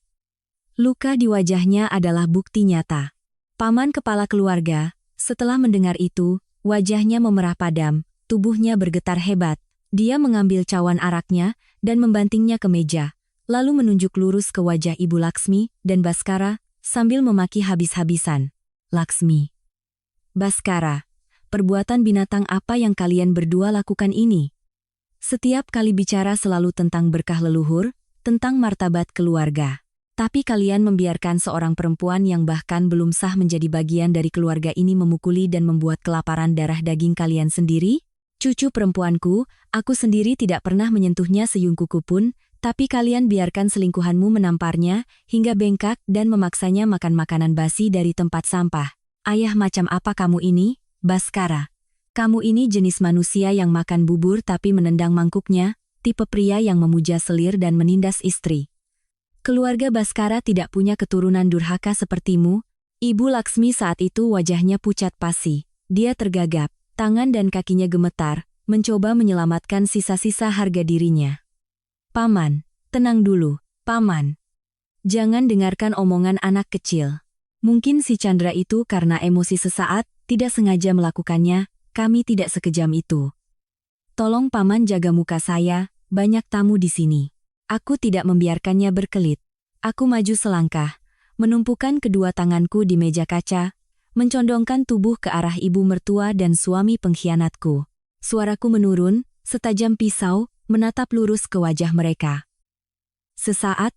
Luka di wajahnya adalah bukti nyata. Paman kepala keluarga, setelah mendengar itu, wajahnya memerah padam, tubuhnya bergetar hebat. Dia mengambil cawan araknya dan membantingnya ke meja, lalu menunjuk lurus ke wajah Ibu Laksmi dan Baskara sambil memaki habis-habisan. Laksmi. Baskara, perbuatan binatang apa yang kalian berdua lakukan ini? Setiap kali bicara selalu tentang berkah leluhur, tentang martabat keluarga. Tapi kalian membiarkan seorang perempuan yang bahkan belum sah menjadi bagian dari keluarga ini memukuli dan membuat kelaparan darah daging kalian sendiri? Cucu perempuanku, aku sendiri tidak pernah menyentuhnya seyung kuku pun, tapi kalian biarkan selingkuhanmu menamparnya, hingga bengkak dan memaksanya makan makanan basi dari tempat sampah. Ayah macam apa kamu ini, Baskara? Kamu ini jenis manusia yang makan bubur tapi menendang mangkuknya, tipe pria yang memuja selir dan menindas istri. Keluarga Baskara tidak punya keturunan durhaka sepertimu. Ibu Laksmi saat itu wajahnya pucat pasi. Dia tergagap, tangan dan kakinya gemetar, mencoba menyelamatkan sisa-sisa harga dirinya. Paman, tenang dulu, Paman. Jangan dengarkan omongan anak kecil. Mungkin si Chandra itu karena emosi sesaat, tidak sengaja melakukannya, kami tidak sekejam itu. Tolong Paman jaga muka saya, banyak tamu di sini. Aku tidak membiarkannya berkelit. Aku maju selangkah, menumpukan kedua tanganku di meja kaca, mencondongkan tubuh ke arah ibu mertua dan suami pengkhianatku. Suaraku menurun, setajam pisau, menatap lurus ke wajah mereka. Sesaat,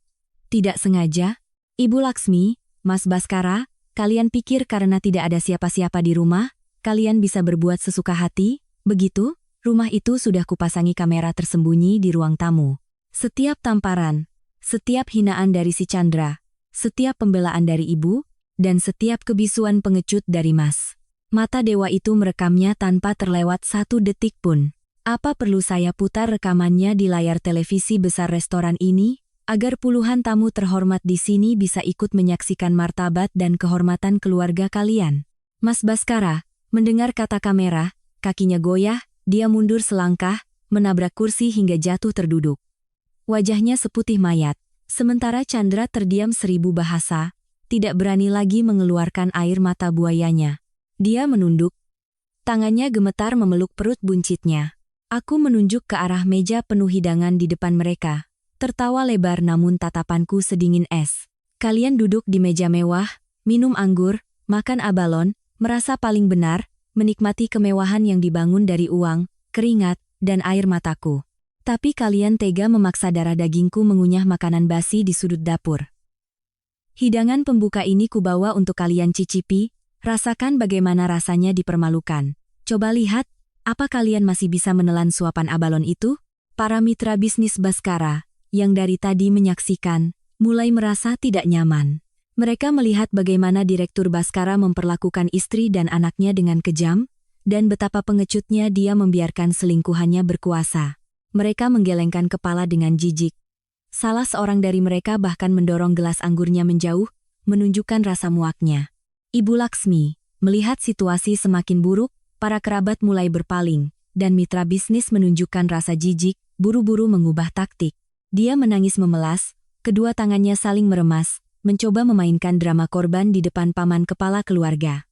tidak sengaja, Ibu Laksmi, Mas Baskara, kalian pikir karena tidak ada siapa-siapa di rumah, kalian bisa berbuat sesuka hati, begitu? Rumah itu sudah kupasangi kamera tersembunyi di ruang tamu. Setiap tamparan, setiap hinaan dari si Chandra, setiap pembelaan dari ibu, dan setiap kebisuan pengecut dari Mas. Mata dewa itu merekamnya tanpa terlewat satu detik pun. Apa perlu saya putar rekamannya di layar televisi besar restoran ini, agar puluhan tamu terhormat di sini bisa ikut menyaksikan martabat dan kehormatan keluarga kalian? Mas Baskara, mendengar kata kamera, kakinya goyah, dia mundur selangkah, menabrak kursi hingga jatuh terduduk. Wajahnya seputih mayat, sementara Chandra terdiam 1000 bahasa, tidak berani lagi mengeluarkan air mata buayanya. Dia menunduk. Tangannya gemetar memeluk perut buncitnya. Aku menunjuk ke arah meja penuh hidangan di depan mereka. Tertawa lebar namun tatapanku sedingin es. Kalian duduk di meja mewah, minum anggur, makan abalon, merasa paling benar, menikmati kemewahan yang dibangun dari uang, keringat, dan air mataku. Tapi kalian tega memaksa darah dagingku mengunyah makanan basi di sudut dapur. Hidangan pembuka ini kubawa untuk kalian cicipi, rasakan bagaimana rasanya dipermalukan. Coba lihat, apa kalian masih bisa menelan suapan abalon itu? Para mitra bisnis Baskara, yang dari tadi menyaksikan, mulai merasa tidak nyaman. Mereka melihat bagaimana Direktur Baskara memperlakukan istri dan anaknya dengan kejam, dan betapa pengecutnya dia membiarkan selingkuhannya berkuasa. Mereka menggelengkan kepala dengan jijik. Salah seorang dari mereka bahkan mendorong gelas anggurnya menjauh, menunjukkan rasa muaknya. Ibu Laksmi, melihat situasi semakin buruk, para kerabat mulai berpaling, dan mitra bisnis menunjukkan rasa jijik, buru-buru mengubah taktik. Dia menangis memelas, kedua tangannya saling meremas, mencoba memainkan drama korban di depan paman kepala keluarga.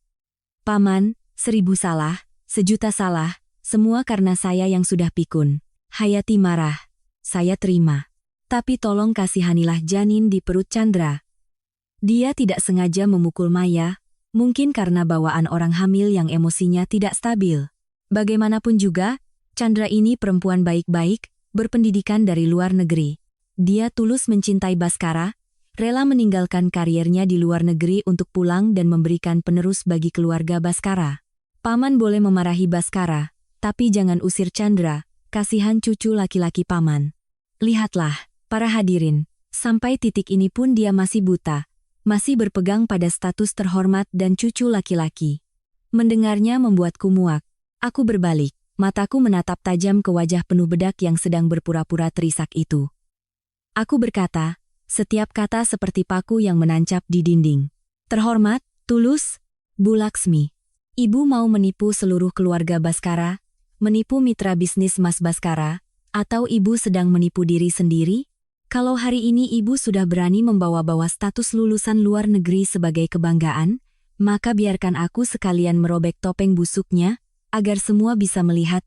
Paman, 1000 salah, 1.000.000 salah, semua karena saya yang sudah pikun. Hayati marah. Saya terima. Tapi tolong kasihanilah janin di perut Chandra. Dia tidak sengaja memukul Maya, mungkin karena bawaan orang hamil yang emosinya tidak stabil. Bagaimanapun juga, Chandra ini perempuan baik-baik, berpendidikan dari luar negeri. Dia tulus mencintai Baskara, rela meninggalkan kariernya di luar negeri untuk pulang dan memberikan penerus bagi keluarga Baskara. Paman boleh memarahi Baskara, tapi jangan usir Chandra. Kasihan cucu laki-laki paman. Lihatlah, para hadirin, sampai titik ini pun dia masih buta, masih berpegang pada status terhormat dan cucu laki-laki. Mendengarnya membuatku muak. Aku berbalik, mataku menatap tajam ke wajah penuh bedak yang sedang berpura-pura terisak itu. Aku berkata, setiap kata seperti paku yang menancap di dinding. Terhormat, tulus, Bu Laksmi. Ibu mau menipu seluruh keluarga Baskara, menipu mitra bisnis Mas Baskara, atau ibu sedang menipu diri sendiri? Kalau hari ini ibu sudah berani membawa-bawa status lulusan luar negeri sebagai kebanggaan, maka biarkan aku sekalian merobek topeng busuknya, agar semua bisa melihat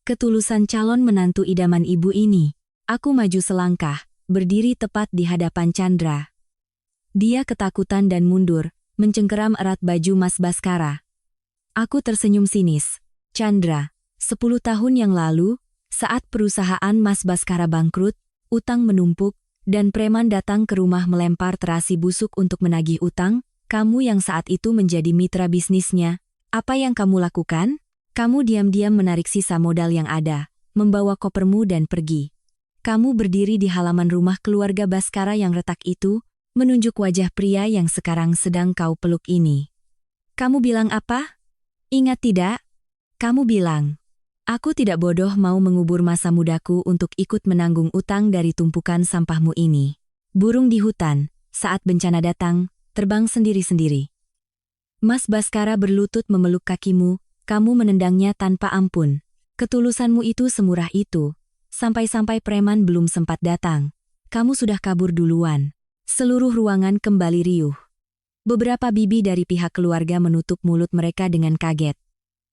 ketulusan calon menantu idaman ibu ini. Aku maju selangkah, berdiri tepat di hadapan Chandra. Dia ketakutan dan mundur, mencengkeram erat baju Mas Baskara. Aku tersenyum sinis. Chandra, 10 tahun yang lalu, saat perusahaan Mas Baskara bangkrut, utang menumpuk, Dan preman datang ke rumah melempar terasi busuk untuk menagih utang, kamu yang saat itu menjadi mitra bisnisnya. Apa yang kamu lakukan? Kamu diam-diam menarik sisa modal yang ada, membawa kopermu dan pergi. Kamu berdiri di halaman rumah keluarga Baskara yang retak itu, menunjuk wajah pria yang sekarang sedang kau peluk ini. Kamu bilang apa? Ingat tidak? Kamu bilang, aku tidak bodoh mau mengubur masa mudaku untuk ikut menanggung utang dari tumpukan sampahmu ini. Burung di hutan, saat bencana datang, terbang sendiri-sendiri. Mas Baskara berlutut memeluk kakimu, kamu menendangnya tanpa ampun. Ketulusanmu itu semurah itu. Sampai-sampai preman belum sempat datang. Kamu sudah kabur duluan. Seluruh ruangan kembali riuh. Beberapa bibi dari pihak keluarga menutup mulut mereka dengan kaget.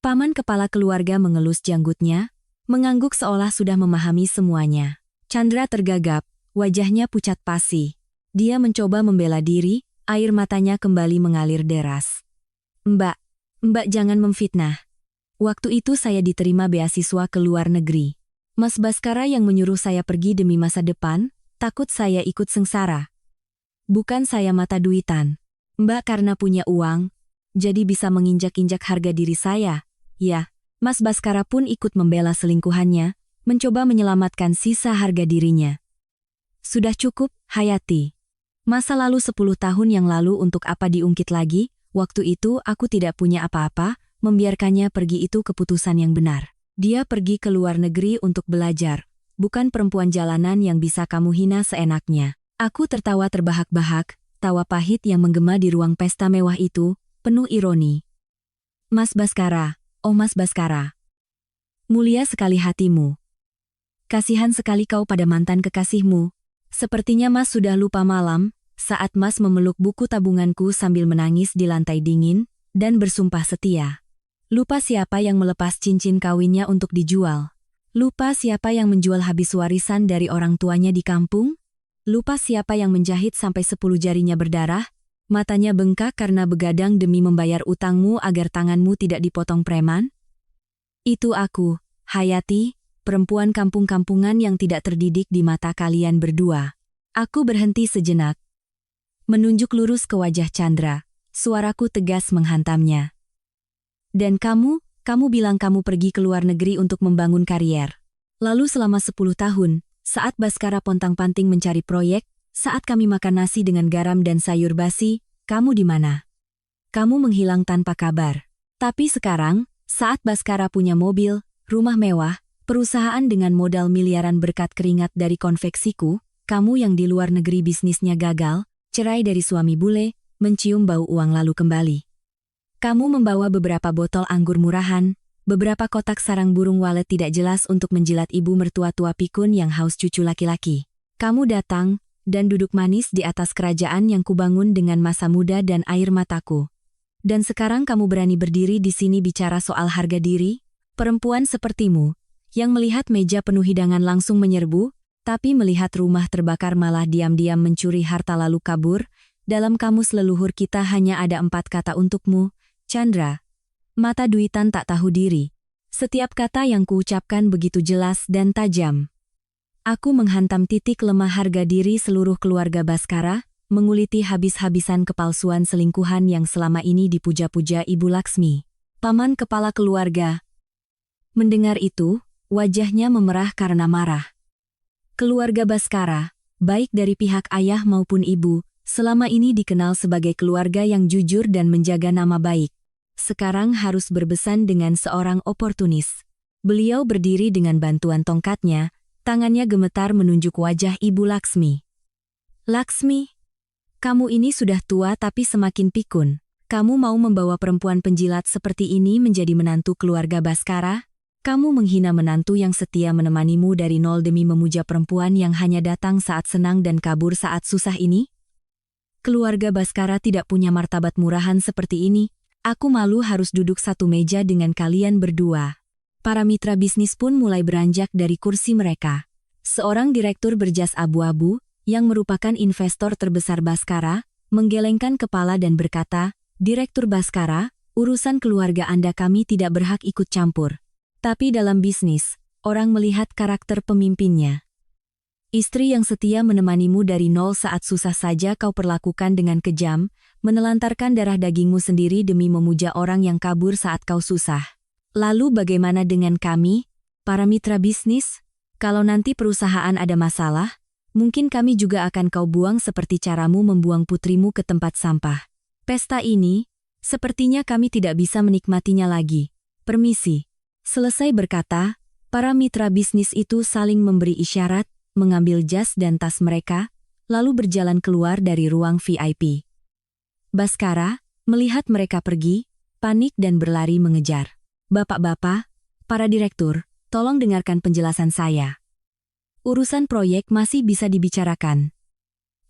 Paman kepala keluarga mengelus janggutnya, mengangguk seolah sudah memahami semuanya. Chandra tergagap, wajahnya pucat pasi. Dia mencoba membela diri, air matanya kembali mengalir deras. Mbak jangan memfitnah. Waktu itu saya diterima beasiswa ke luar negeri. Mas Baskara yang menyuruh saya pergi demi masa depan, takut saya ikut sengsara. Bukan saya mata duitan. Mbak karena punya uang, jadi bisa menginjak-injak harga diri saya. Ya, Mas Baskara pun ikut membela selingkuhannya, mencoba menyelamatkan sisa harga dirinya. Sudah cukup, Hayati. Masa lalu 10 tahun yang lalu untuk apa diungkit lagi? Waktu itu aku tidak punya apa-apa, membiarkannya pergi itu keputusan yang benar. Dia pergi ke luar negeri untuk belajar, bukan perempuan jalanan yang bisa kamu hina seenaknya. Aku tertawa terbahak-bahak, tawa pahit yang menggema di ruang pesta mewah itu, penuh ironi. Mas Baskara. Oh Mas Baskara. Mulia sekali hatimu. Kasihan sekali kau pada mantan kekasihmu. Sepertinya Mas sudah lupa malam, saat Mas memeluk buku tabunganku sambil menangis di lantai dingin, dan bersumpah setia. Lupa siapa yang melepas cincin kawinnya untuk dijual. Lupa siapa yang menjual habis warisan dari orang tuanya di kampung. Lupa siapa yang menjahit sampai 10 jarinya berdarah. Matanya bengkak karena begadang demi membayar utangmu agar tanganmu tidak dipotong preman? Itu aku, Hayati, perempuan kampung-kampungan yang tidak terdidik di mata kalian berdua. Aku berhenti sejenak. Menunjuk lurus ke wajah Chandra, suaraku tegas menghantamnya. Dan kamu bilang kamu pergi ke luar negeri untuk membangun karier. Lalu selama 10 tahun, saat Baskara pontang-panting mencari proyek, saat kami makan nasi dengan garam dan sayur basi, kamu di mana? Kamu menghilang tanpa kabar. Tapi sekarang, saat Baskara punya mobil, rumah mewah, perusahaan dengan modal miliaran berkat keringat dari konveksiku, kamu yang di luar negeri bisnisnya gagal, cerai dari suami bule, mencium bau uang lalu kembali. Kamu membawa beberapa botol anggur murahan, beberapa kotak sarang burung walet tidak jelas untuk menjilat ibu mertua tua pikun yang haus cucu laki-laki. Kamu datang, dan duduk manis di atas kerajaan yang kubangun dengan masa muda dan air mataku. Dan sekarang kamu berani berdiri di sini bicara soal harga diri? Perempuan sepertimu, yang melihat meja penuh hidangan langsung menyerbu, tapi melihat rumah terbakar malah diam-diam mencuri harta lalu kabur, dalam kamus leluhur kita hanya ada 4 kata untukmu, Chandra. Mata duitan tak tahu diri. Setiap kata yang kuucapkan begitu jelas dan tajam. Aku menghantam titik lemah harga diri seluruh keluarga Baskara, menguliti habis-habisan kepalsuan selingkuhan yang selama ini dipuja-puja Ibu Laksmi. Paman kepala keluarga. Mendengar itu, wajahnya memerah karena marah. Keluarga Baskara, baik dari pihak ayah maupun ibu, selama ini dikenal sebagai keluarga yang jujur dan menjaga nama baik. Sekarang harus berbesan dengan seorang oportunis. Beliau berdiri dengan bantuan tongkatnya, tangannya gemetar menunjuk wajah Ibu Laksmi. Laksmi, kamu ini sudah tua tapi semakin pikun. Kamu mau membawa perempuan penjilat seperti ini menjadi menantu keluarga Baskara? Kamu menghina menantu yang setia menemanimu dari nol demi memuja perempuan yang hanya datang saat senang dan kabur saat susah ini? Keluarga Baskara tidak punya martabat murahan seperti ini. Aku malu harus duduk satu meja dengan kalian berdua. Para mitra bisnis pun mulai beranjak dari kursi mereka. Seorang direktur berjas abu-abu, yang merupakan investor terbesar Baskara, menggelengkan kepala dan berkata, Direktur Baskara, urusan keluarga Anda kami tidak berhak ikut campur. Tapi dalam bisnis, orang melihat karakter pemimpinnya. Istri yang setia menemanimu dari nol saat susah saja kau perlakukan dengan kejam, menelantarkan darah dagingmu sendiri demi memuja orang yang kabur saat kau susah. Lalu bagaimana dengan kami, para mitra bisnis? Kalau nanti perusahaan ada masalah, mungkin kami juga akan kau buang seperti caramu membuang putrimu ke tempat sampah. Pesta ini, sepertinya kami tidak bisa menikmatinya lagi. Permisi. Selesai berkata, para mitra bisnis itu saling memberi isyarat, mengambil jas dan tas mereka, lalu berjalan keluar dari ruang VIP. Baskara, melihat mereka pergi, panik dan berlari mengejar. Bapak-bapak, para direktur, tolong dengarkan penjelasan saya. Urusan proyek masih bisa dibicarakan.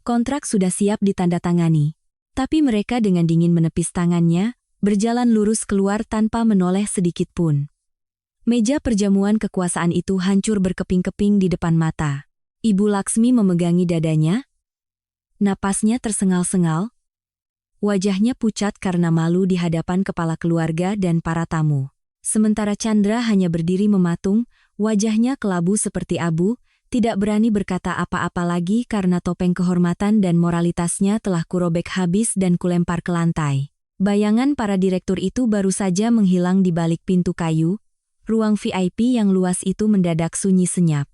Kontrak sudah siap ditandatangani. Tapi mereka dengan dingin menepis tangannya, berjalan lurus keluar tanpa menoleh sedikit pun. Meja perjamuan kekuasaan itu hancur berkeping-keping di depan mata. Ibu Laksmi memegangi dadanya. Napasnya tersengal-sengal. Wajahnya pucat karena malu di hadapan kepala keluarga dan para tamu. Sementara Chandra hanya berdiri mematung, wajahnya kelabu seperti abu, tidak berani berkata apa-apa lagi karena topeng kehormatan dan moralitasnya telah kurobek habis dan kulempar ke lantai. Bayangan para direktur itu baru saja menghilang di balik pintu kayu. Ruang VIP yang luas itu mendadak sunyi senyap.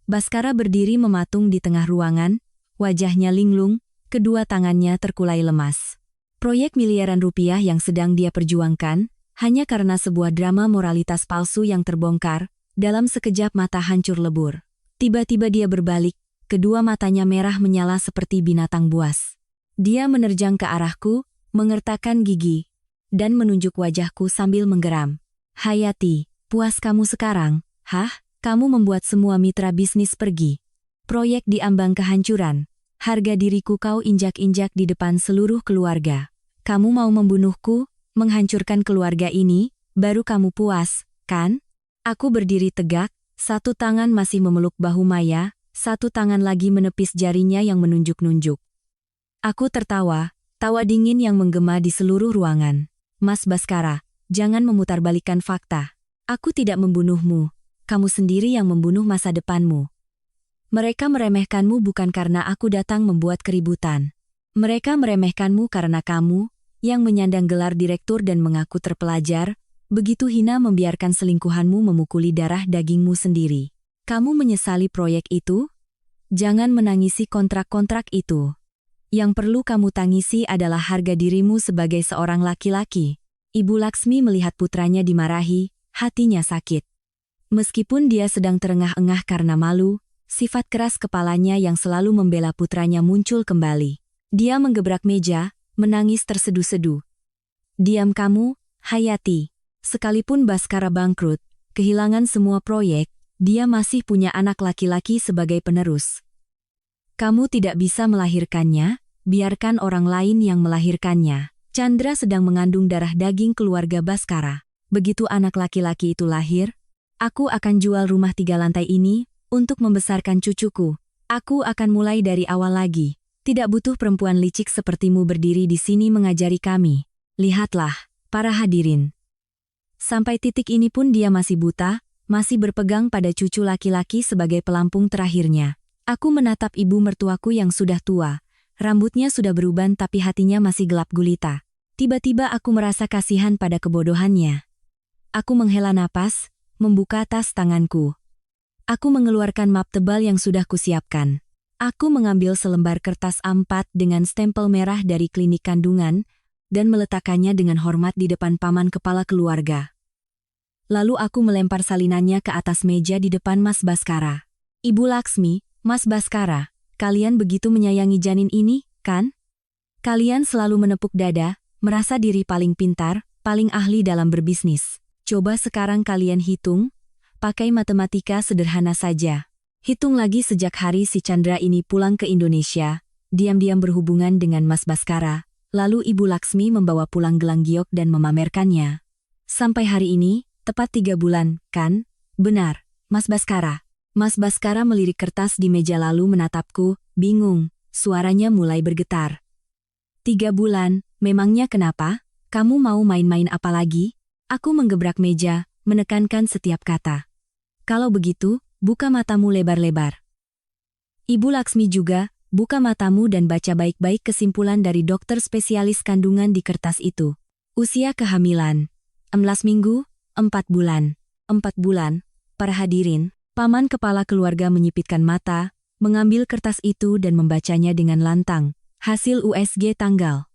Baskara berdiri mematung di tengah ruangan, wajahnya linglung, kedua tangannya terkulai lemas. Proyek miliaran rupiah yang sedang dia perjuangkan, hanya karena sebuah drama moralitas palsu yang terbongkar, dalam sekejap mata hancur lebur. Tiba-tiba dia berbalik, kedua matanya merah menyala seperti binatang buas. Dia menerjang ke arahku, mengertakkan gigi, dan menunjuk wajahku sambil menggeram. Hayati, puas kamu sekarang, hah? Kamu membuat semua mitra bisnis pergi. Proyek diambang kehancuran. Harga diriku kau injak-injak di depan seluruh keluarga. Kamu mau membunuhku, menghancurkan keluarga ini, baru kamu puas, kan? Aku berdiri tegak, satu tangan masih memeluk bahu Maya, satu tangan lagi menepis jarinya yang menunjuk-nunjuk. Aku tertawa, tawa dingin yang menggema di seluruh ruangan. Mas Baskara, jangan memutarbalikkan fakta. Aku tidak membunuhmu. Kamu sendiri yang membunuh masa depanmu. Mereka meremehkanmu bukan karena aku datang membuat keributan. Mereka meremehkanmu karena kamu, yang menyandang gelar direktur dan mengaku terpelajar, begitu hina membiarkan selingkuhanmu memukuli darah dagingmu sendiri. Kamu menyesali proyek itu? Jangan menangisi kontrak-kontrak itu. Yang perlu kamu tangisi adalah harga dirimu sebagai seorang laki-laki. Ibu Laksmi melihat putranya dimarahi, hatinya sakit. Meskipun dia sedang terengah-engah karena malu, sifat keras kepalanya yang selalu membela putranya muncul kembali. Dia menggebrak meja, menangis tersedu-sedu. Diam kamu, Hayati. Sekalipun Baskara bangkrut, kehilangan semua proyek, dia masih punya anak laki-laki sebagai penerus. Kamu tidak bisa melahirkannya, biarkan orang lain yang melahirkannya. Chandra sedang mengandung darah daging keluarga Baskara. Begitu anak laki-laki itu lahir, aku akan jual rumah 3 lantai ini untuk membesarkan cucuku. Aku akan mulai dari awal lagi. Tidak butuh perempuan licik sepertimu berdiri di sini mengajari kami. Lihatlah, para hadirin. Sampai titik ini pun dia masih buta, masih berpegang pada cucu laki-laki sebagai pelampung terakhirnya. Aku menatap ibu mertuaku yang sudah tua. Rambutnya sudah beruban tapi hatinya masih gelap gulita. Tiba-tiba aku merasa kasihan pada kebodohannya. Aku menghela napas, membuka tas tanganku. Aku mengeluarkan map tebal yang sudah kusiapkan. Aku mengambil selembar kertas A4 dengan stempel merah dari klinik kandungan dan meletakkannya dengan hormat di depan paman kepala keluarga. Lalu aku melempar salinannya ke atas meja di depan Mas Baskara. Ibu Laksmi, Mas Baskara, kalian begitu menyayangi janin ini, kan? Kalian selalu menepuk dada, merasa diri paling pintar, paling ahli dalam berbisnis. Coba sekarang kalian hitung, pakai matematika sederhana saja. Hitung lagi sejak hari si Chandra ini pulang ke Indonesia, diam-diam berhubungan dengan Mas Baskara, lalu Ibu Laksmi membawa pulang gelang giok dan memamerkannya. Sampai hari ini, tepat 3 bulan, kan? Benar, Mas Baskara. Mas Baskara melirik kertas di meja lalu menatapku, bingung, suaranya mulai bergetar. 3 bulan, memangnya kenapa? Kamu mau main-main apa lagi? Aku menggebrak meja, menekankan setiap kata. Kalau begitu, buka matamu lebar-lebar. Ibu Laksmi juga, buka matamu dan baca baik-baik kesimpulan dari dokter spesialis kandungan di kertas itu. Usia kehamilan, 11 minggu, 4 bulan. 4 bulan, para hadirin, paman kepala keluarga menyipitkan mata, mengambil kertas itu dan membacanya dengan lantang. Hasil USG tanggal.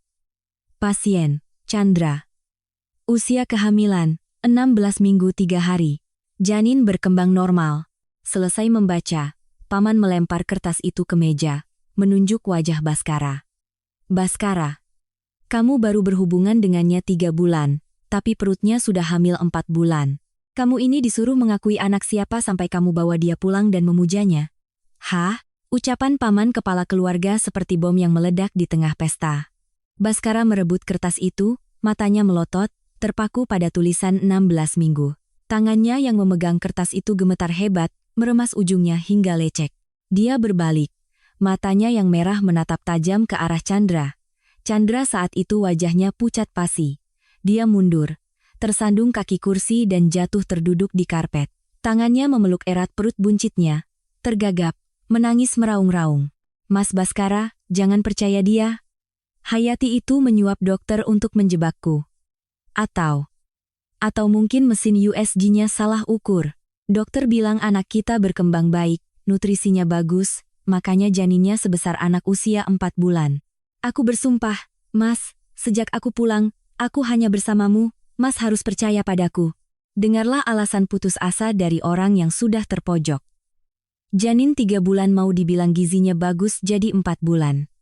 Pasien, Chandra. Usia kehamilan, 16 minggu 3 hari. Janin berkembang normal. Selesai membaca, paman melempar kertas itu ke meja, menunjuk wajah Baskara. Baskara, kamu baru berhubungan dengannya 3 bulan, tapi perutnya sudah hamil 4 bulan. Kamu ini disuruh mengakui anak siapa sampai kamu bawa dia pulang dan memujanya? Hah? Ucapan paman kepala keluarga seperti bom yang meledak di tengah pesta. Baskara merebut kertas itu, matanya melotot, terpaku pada tulisan 16 minggu. Tangannya yang memegang kertas itu gemetar hebat, meremas ujungnya hingga lecek. Dia berbalik. Matanya yang merah menatap tajam ke arah Chandra. Chandra saat itu wajahnya pucat pasi. Dia mundur, tersandung kaki kursi dan jatuh terduduk di karpet. Tangannya memeluk erat perut buncitnya. Tergagap, menangis meraung-raung. Mas Baskara, jangan percaya dia. Hayati itu menyuap dokter untuk menjebakku. Atau mungkin mesin USG-nya salah ukur. Dokter bilang anak kita berkembang baik, nutrisinya bagus, makanya janinnya sebesar anak usia 4 bulan. Aku bersumpah, Mas, sejak aku pulang, aku hanya bersamamu, Mas harus percaya padaku. Dengarlah alasan putus asa dari orang yang sudah terpojok. Janin 3 bulan mau dibilang gizinya bagus jadi 4 bulan.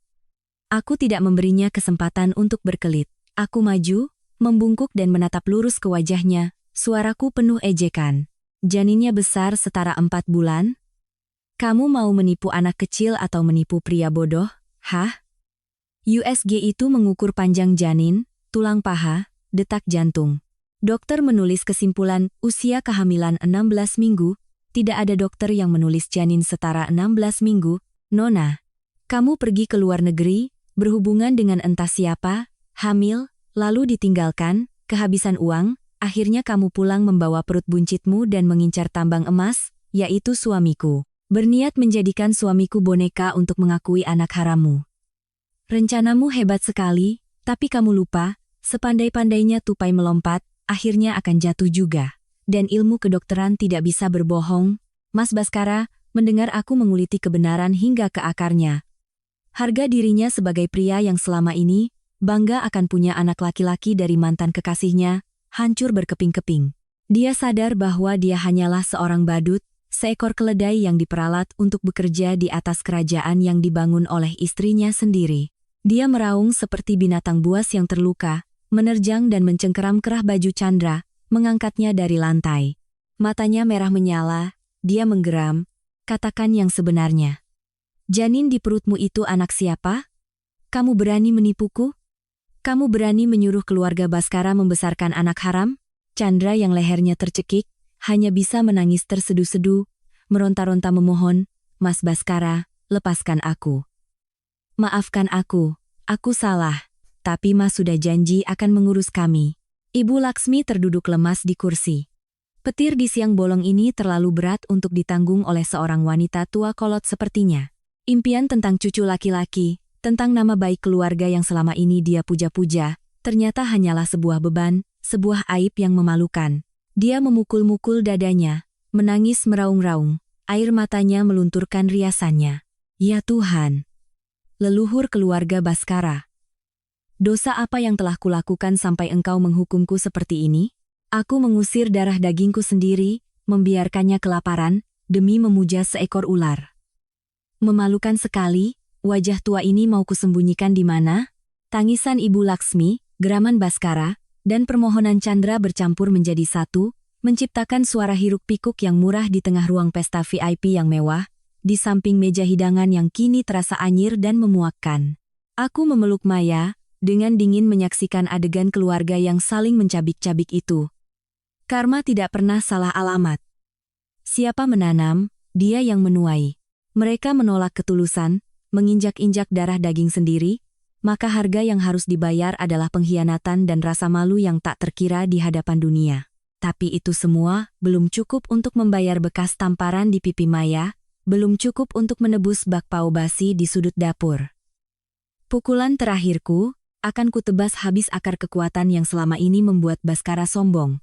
Aku tidak memberinya kesempatan untuk berkelit. Aku maju, membungkuk dan menatap lurus ke wajahnya, suaraku penuh ejekan. Janinnya besar setara 4 bulan? Kamu mau menipu anak kecil atau menipu pria bodoh? Hah? USG itu mengukur panjang janin, tulang paha, detak jantung. Dokter menulis kesimpulan usia kehamilan 16 minggu, tidak ada dokter yang menulis janin setara 16 minggu. Nona, kamu pergi ke luar negeri, berhubungan dengan entah siapa, hamil, lalu ditinggalkan, kehabisan uang, akhirnya kamu pulang membawa perut buncitmu dan mengincar tambang emas, yaitu suamiku. Berniat menjadikan suamiku boneka untuk mengakui anak harammu. Rencanamu hebat sekali, tapi kamu lupa, sepandai-pandainya tupai melompat, akhirnya akan jatuh juga. Dan ilmu kedokteran tidak bisa berbohong. Mas Baskara, mendengar aku menguliti kebenaran hingga ke akarnya. Harga dirinya sebagai pria yang selama ini, bangga akan punya anak laki-laki dari mantan kekasihnya, hancur berkeping-keping. Dia sadar bahwa dia hanyalah seorang badut, seekor keledai yang diperalat untuk bekerja di atas kerajaan yang dibangun oleh istrinya sendiri. Dia meraung seperti binatang buas yang terluka, menerjang dan mencengkeram kerah baju Chandra, mengangkatnya dari lantai. Matanya merah menyala, dia menggeram, katakan yang sebenarnya. Janin di perutmu itu anak siapa? Kamu berani menipuku? Kamu berani menyuruh keluarga Baskara membesarkan anak haram? Chandra yang lehernya tercekik, hanya bisa menangis tersedu-sedu, meronta-ronta memohon, Mas Baskara, lepaskan aku. Maafkan aku salah, tapi Mas sudah janji akan mengurus kami. Ibu Laksmi terduduk lemas di kursi. Petir di siang bolong ini terlalu berat untuk ditanggung oleh seorang wanita tua kolot sepertinya. Impian tentang cucu laki-laki, tentang nama baik keluarga yang selama ini dia puja-puja, ternyata hanyalah sebuah beban, sebuah aib yang memalukan. Dia memukul-mukul dadanya, menangis meraung-raung, air matanya melunturkan riasannya. Ya Tuhan! Leluhur keluarga Baskara. Dosa apa yang telah kulakukan sampai engkau menghukumku seperti ini? Aku mengusir darah dagingku sendiri, membiarkannya kelaparan, demi memuja seekor ular. Memalukan sekali, wajah tua ini mau kusembunyikan di mana? Tangisan Ibu Laksmi, geraman Baskara, dan permohonan Chandra bercampur menjadi satu, menciptakan suara hiruk-pikuk yang murah di tengah ruang pesta VIP yang mewah, di samping meja hidangan yang kini terasa anyir dan memuakkan. Aku memeluk Maya, dengan dingin menyaksikan adegan keluarga yang saling mencabik-cabik itu. Karma tidak pernah salah alamat. Siapa menanam, dia yang menuai. Mereka menolak ketulusan, menginjak-injak darah daging sendiri, maka harga yang harus dibayar adalah pengkhianatan dan rasa malu yang tak terkira di hadapan dunia. Tapi itu semua belum cukup untuk membayar bekas tamparan di pipi Maya, belum cukup untuk menebus bakpao basi di sudut dapur. Pukulan terakhirku, akan kutebas habis akar kekuatan yang selama ini membuat Baskara sombong.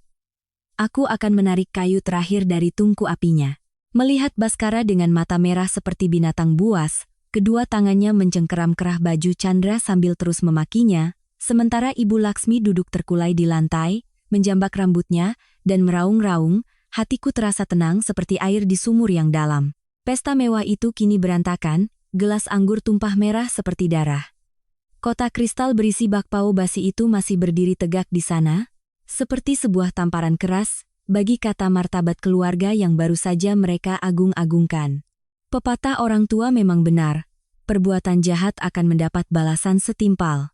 Aku akan menarik kayu terakhir dari tungku apinya. Melihat Baskara dengan mata merah seperti binatang buas, kedua tangannya mencengkeram kerah baju Chandra sambil terus memakinya, sementara Ibu Laksmi duduk terkulai di lantai, menjambak rambutnya, dan meraung-raung, hatiku terasa tenang seperti air di sumur yang dalam. Pesta mewah itu kini berantakan, gelas anggur tumpah merah seperti darah. Kotak kristal berisi bakpao basi itu masih berdiri tegak di sana, seperti sebuah tamparan keras, bagi kata martabat keluarga yang baru saja mereka agung-agungkan. Pepatah orang tua memang benar, perbuatan jahat akan mendapat balasan setimpal.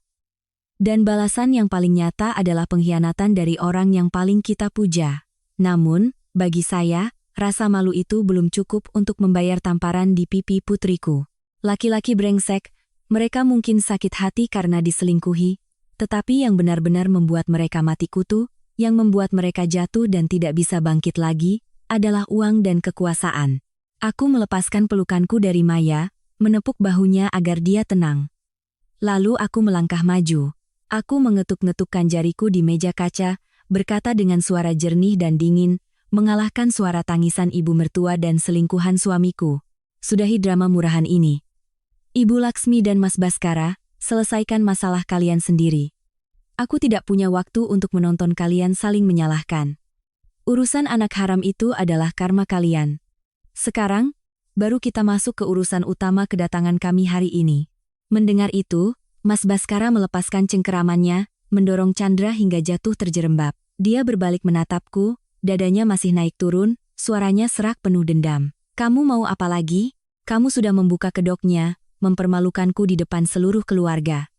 Dan balasan yang paling nyata adalah pengkhianatan dari orang yang paling kita puja. Namun, bagi saya, rasa malu itu belum cukup untuk membayar tamparan di pipi putriku. Laki-laki brengsek, mereka mungkin sakit hati karena diselingkuhi, tetapi yang benar-benar membuat mereka mati kutu, yang membuat mereka jatuh dan tidak bisa bangkit lagi, adalah uang dan kekuasaan. Aku melepaskan pelukanku dari Maya, menepuk bahunya agar dia tenang. Lalu aku melangkah maju. Aku mengetuk-ngetukkan jariku di meja kaca, berkata dengan suara jernih dan dingin, mengalahkan suara tangisan ibu mertua dan selingkuhan suamiku. Sudahi drama murahan ini. Ibu Laksmi dan Mas Baskara, selesaikan masalah kalian sendiri. Aku tidak punya waktu untuk menonton kalian saling menyalahkan. Urusan anak haram itu adalah karma kalian. Sekarang, baru kita masuk ke urusan utama kedatangan kami hari ini. Mendengar itu, Mas Baskara melepaskan cengkeramannya, mendorong Chandra hingga jatuh terjerembab. Dia berbalik menatapku, dadanya masih naik turun, suaranya serak penuh dendam. Kamu mau apa lagi? Kamu sudah membuka kedoknya, mempermalukanku di depan seluruh keluarga.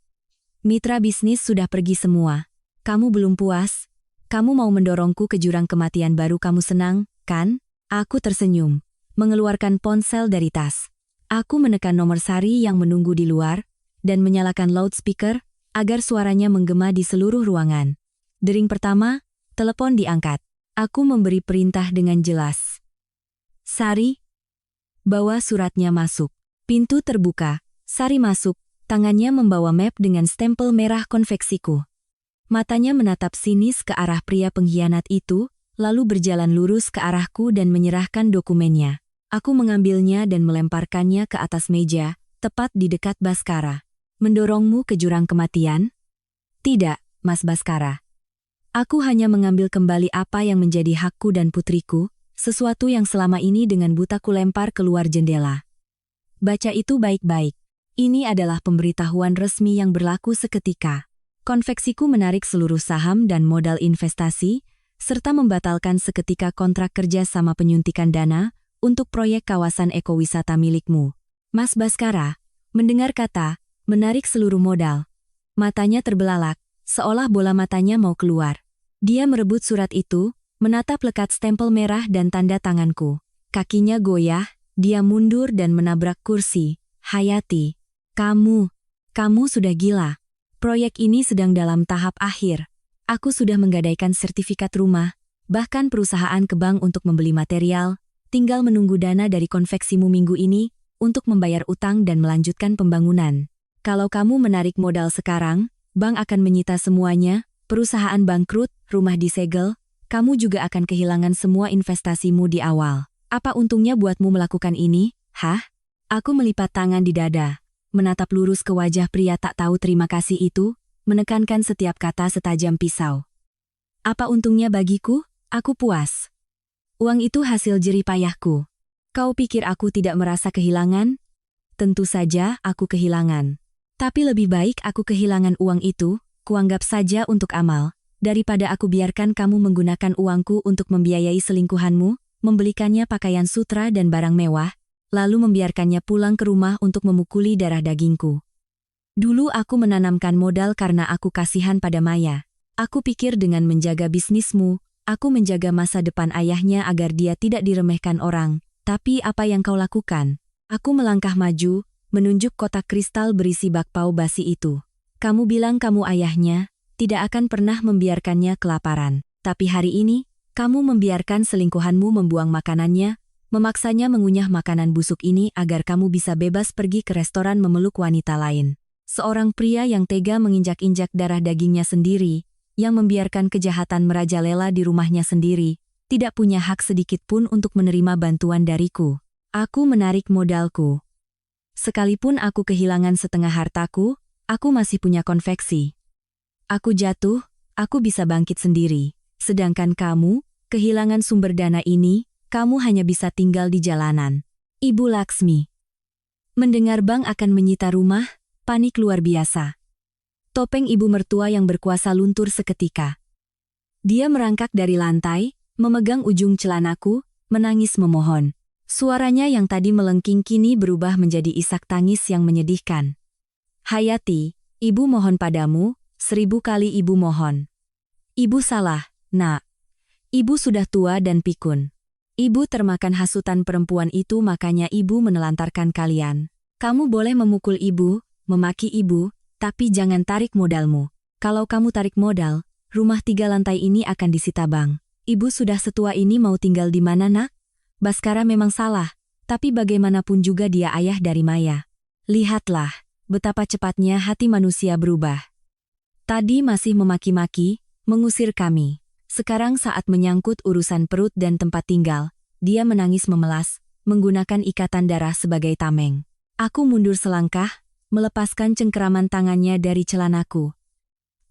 Mitra bisnis sudah pergi semua. Kamu belum puas? Kamu mau mendorongku ke jurang kematian baru kamu senang, kan? Aku tersenyum, mengeluarkan ponsel dari tas. Aku menekan nomor Sari yang menunggu di luar, dan menyalakan loudspeaker, agar suaranya menggema di seluruh ruangan. Dering pertama, telepon diangkat. Aku memberi perintah dengan jelas. Sari, bawa suratnya masuk. Pintu terbuka, Sari masuk. Tangannya membawa map dengan stempel merah konveksiku. Matanya menatap sinis ke arah pria pengkhianat itu, lalu berjalan lurus ke arahku dan menyerahkan dokumennya. Aku mengambilnya dan melemparkannya ke atas meja, tepat di dekat Baskara. Mendorongmu ke jurang kematian? Tidak, Mas Baskara. Aku hanya mengambil kembali apa yang menjadi hakku dan putriku, sesuatu yang selama ini dengan buta kulempar keluar jendela. Baca itu baik-baik. Ini adalah pemberitahuan resmi yang berlaku seketika. Konveksiku menarik seluruh saham dan modal investasi, serta membatalkan seketika kontrak kerja sama penyuntikan dana untuk proyek kawasan ekowisata milikmu. Mas Baskara, mendengar kata, menarik seluruh modal. Matanya terbelalak, seolah bola matanya mau keluar. Dia merebut surat itu, menatap lekat stempel merah dan tanda tanganku. Kakinya goyah, dia mundur dan menabrak kursi. Hayati. Kamu sudah gila. Proyek ini sedang dalam tahap akhir. Aku sudah menggadaikan sertifikat rumah, bahkan perusahaan ke bank untuk membeli material, tinggal menunggu dana dari konveksimu minggu ini untuk membayar utang dan melanjutkan pembangunan. Kalau kamu menarik modal sekarang, bank akan menyita semuanya, perusahaan bangkrut, rumah disegel, kamu juga akan kehilangan semua investasimu di awal. Apa untungnya buatmu melakukan ini, hah? Aku melipat tangan di dada. Menatap lurus ke wajah pria tak tahu terima kasih itu, menekankan setiap kata setajam pisau. Apa untungnya bagiku? Aku puas. Uang itu hasil jerih payahku. Kau pikir aku tidak merasa kehilangan? Tentu saja aku kehilangan. Tapi lebih baik aku kehilangan uang itu, kuanggap saja untuk amal, daripada aku biarkan kamu menggunakan uangku untuk membiayai selingkuhanmu, membelikannya pakaian sutra dan barang mewah, lalu membiarkannya pulang ke rumah untuk memukuli darah dagingku. Dulu aku menanamkan modal karena aku kasihan pada Maya. Aku pikir dengan menjaga bisnismu, aku menjaga masa depan ayahnya agar dia tidak diremehkan orang. Tapi apa yang kau lakukan? Aku melangkah maju, menunjuk kotak kristal berisi bakpao basi itu. Kamu bilang kamu ayahnya, tidak akan pernah membiarkannya kelaparan. Tapi hari ini, kamu membiarkan selingkuhanmu membuang makanannya, memaksanya mengunyah makanan busuk ini agar kamu bisa bebas pergi ke restoran memeluk wanita lain. Seorang pria yang tega menginjak-injak darah dagingnya sendiri, yang membiarkan kejahatan merajalela di rumahnya sendiri, tidak punya hak sedikit pun untuk menerima bantuan dariku. Aku menarik modalku. Sekalipun aku kehilangan setengah hartaku, aku masih punya konveksi. Aku jatuh, aku bisa bangkit sendiri. Sedangkan kamu, kehilangan sumber dana ini, kamu hanya bisa tinggal di jalanan. Ibu Laksmi. Mendengar bank akan menyita rumah, panik luar biasa. Topeng ibu mertua yang berkuasa luntur seketika. Dia merangkak dari lantai, memegang ujung celanaku, menangis memohon. Suaranya yang tadi melengking kini berubah menjadi isak tangis yang menyedihkan. Hayati, ibu mohon padamu, 1000 kali ibu mohon. Ibu salah, nak. Ibu sudah tua dan pikun. Ibu termakan hasutan perempuan itu, makanya ibu menelantarkan kalian. Kamu boleh memukul ibu, memaki ibu, tapi jangan tarik modalmu. Kalau kamu tarik modal, rumah 3 lantai ini akan disita bank. Ibu sudah setua ini mau tinggal di mana, nak? Baskara memang salah, tapi bagaimanapun juga dia ayah dari Maya. Lihatlah, betapa cepatnya hati manusia berubah. Tadi masih memaki-maki, mengusir kami. Sekarang saat menyangkut urusan perut dan tempat tinggal, dia menangis memelas, menggunakan ikatan darah sebagai tameng. Aku mundur selangkah, melepaskan cengkeraman tangannya dari celanaku.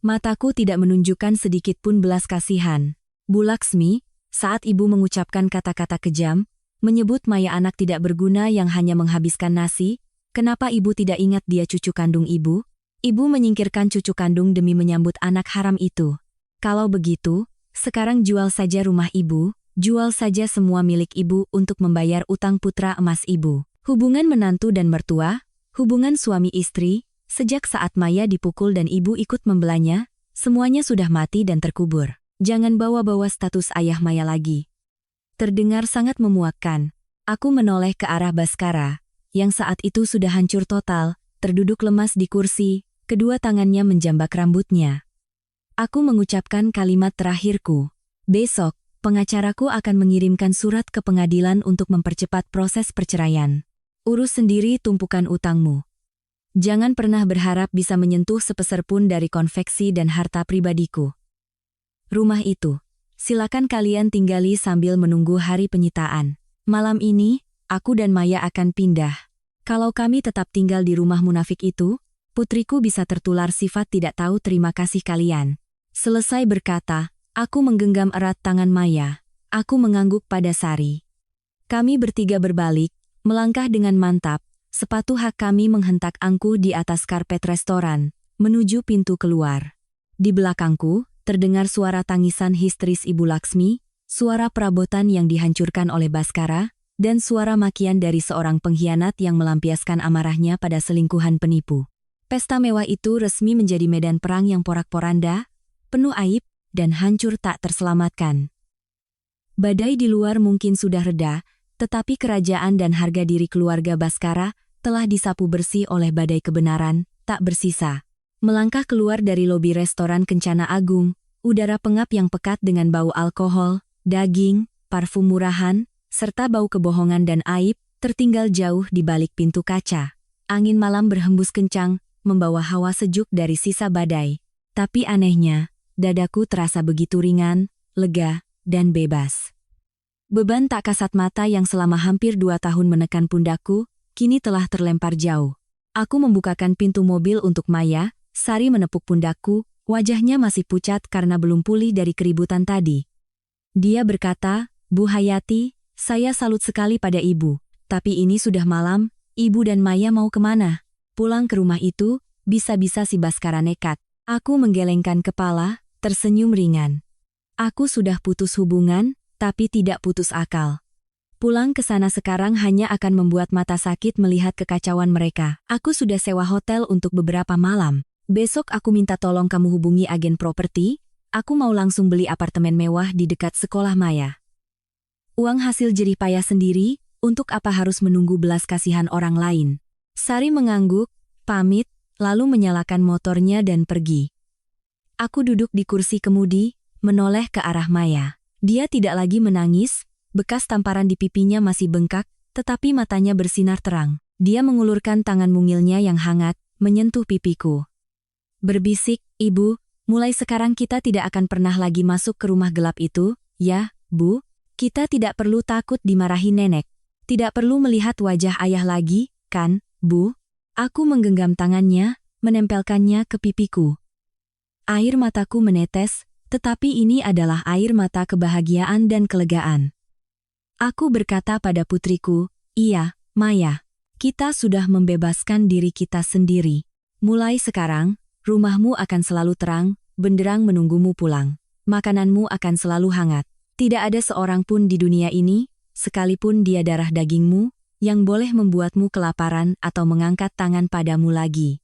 Mataku tidak menunjukkan sedikit pun belas kasihan. Bu Laksmi, saat ibu mengucapkan kata-kata kejam, menyebut Maya anak tidak berguna yang hanya menghabiskan nasi, kenapa ibu tidak ingat dia cucu kandung ibu? Ibu menyingkirkan cucu kandung demi menyambut anak haram itu. Kalau begitu, sekarang jual saja rumah ibu, jual saja semua milik ibu untuk membayar utang putra emas ibu. Hubungan menantu dan mertua, hubungan suami istri, sejak saat Maya dipukul dan ibu ikut membelanya, semuanya sudah mati dan terkubur. Jangan bawa-bawa status ayah Maya lagi. Terdengar sangat memuakkan. Aku menoleh ke arah Baskara, yang saat itu sudah hancur total, terduduk lemas di kursi, kedua tangannya menjambak rambutnya. Aku mengucapkan kalimat terakhirku. Besok, pengacaraku akan mengirimkan surat ke pengadilan untuk mempercepat proses perceraian. Urus sendiri tumpukan utangmu. Jangan pernah berharap bisa menyentuh sepeser pun dari konveksi dan harta pribadiku. Rumah itu, silakan kalian tinggali sambil menunggu hari penyitaan. Malam ini, aku dan Maya akan pindah. Kalau kami tetap tinggal di rumah munafik itu, putriku bisa tertular sifat tidak tahu terima kasih kalian. Selesai berkata, aku menggenggam erat tangan Maya. Aku mengangguk pada Sari. Kami bertiga berbalik, melangkah dengan mantap, sepatu hak kami menghentak angkuh di atas karpet restoran, menuju pintu keluar. Di belakangku, terdengar suara tangisan histeris Ibu Laksmi, suara perabotan yang dihancurkan oleh Baskara, dan suara makian dari seorang pengkhianat yang melampiaskan amarahnya pada selingkuhan penipu. Pesta mewah itu resmi menjadi medan perang yang porak-poranda, penuh aib, dan hancur tak terselamatkan. Badai di luar mungkin sudah reda, tetapi kerajaan dan harga diri keluarga Baskara telah disapu bersih oleh badai kebenaran, tak bersisa. Melangkah keluar dari lobi restoran Kencana Agung, udara pengap yang pekat dengan bau alkohol, daging, parfum murahan, serta bau kebohongan dan aib, tertinggal jauh di balik pintu kaca. Angin malam berhembus kencang, membawa hawa sejuk dari sisa badai. Tapi anehnya, dadaku terasa begitu ringan, lega, dan bebas. Beban tak kasat mata yang selama hampir 2 tahun menekan pundakku, kini telah terlempar jauh. Aku membukakan pintu mobil untuk Maya, Sari menepuk pundakku, wajahnya masih pucat karena belum pulih dari keributan tadi. Dia berkata, Bu Hayati, saya salut sekali pada ibu, tapi ini sudah malam, ibu dan Maya mau kemana? Pulang ke rumah itu, bisa-bisa si Baskara nekat. Aku menggelengkan kepala, tersenyum ringan. Aku sudah putus hubungan, tapi tidak putus akal. Pulang ke sana sekarang hanya akan membuat mata sakit melihat kekacauan mereka. Aku sudah sewa hotel untuk beberapa malam. Besok aku minta tolong kamu hubungi agen properti, aku mau langsung beli apartemen mewah di dekat sekolah Maya. Uang hasil jerih payah sendiri, untuk apa harus menunggu belas kasihan orang lain? Sari mengangguk, pamit, lalu menyalakan motornya dan pergi. Aku duduk di kursi kemudi, menoleh ke arah Maya. Dia tidak lagi menangis, Bekas tamparan di pipinya masih bengkak, tetapi matanya bersinar terang. Dia mengulurkan tangan mungilnya yang hangat, menyentuh pipiku. Berbisik, "Ibu, mulai sekarang kita tidak akan pernah lagi masuk ke rumah gelap itu, ya, Bu? Kita tidak perlu takut dimarahi nenek. Tidak perlu melihat wajah ayah lagi, kan, Bu?" Aku menggenggam tangannya, menempelkannya ke pipiku. Air mataku menetes, tetapi ini adalah air mata kebahagiaan dan kelegaan. Aku berkata pada putriku, "Iya, Maya. Kita sudah membebaskan diri kita sendiri. Mulai sekarang, rumahmu akan selalu terang, benderang menunggumu pulang. Makananmu akan selalu hangat. Tidak ada seorang pun di dunia ini, sekalipun dia darah dagingmu, yang boleh membuatmu kelaparan atau mengangkat tangan padamu lagi."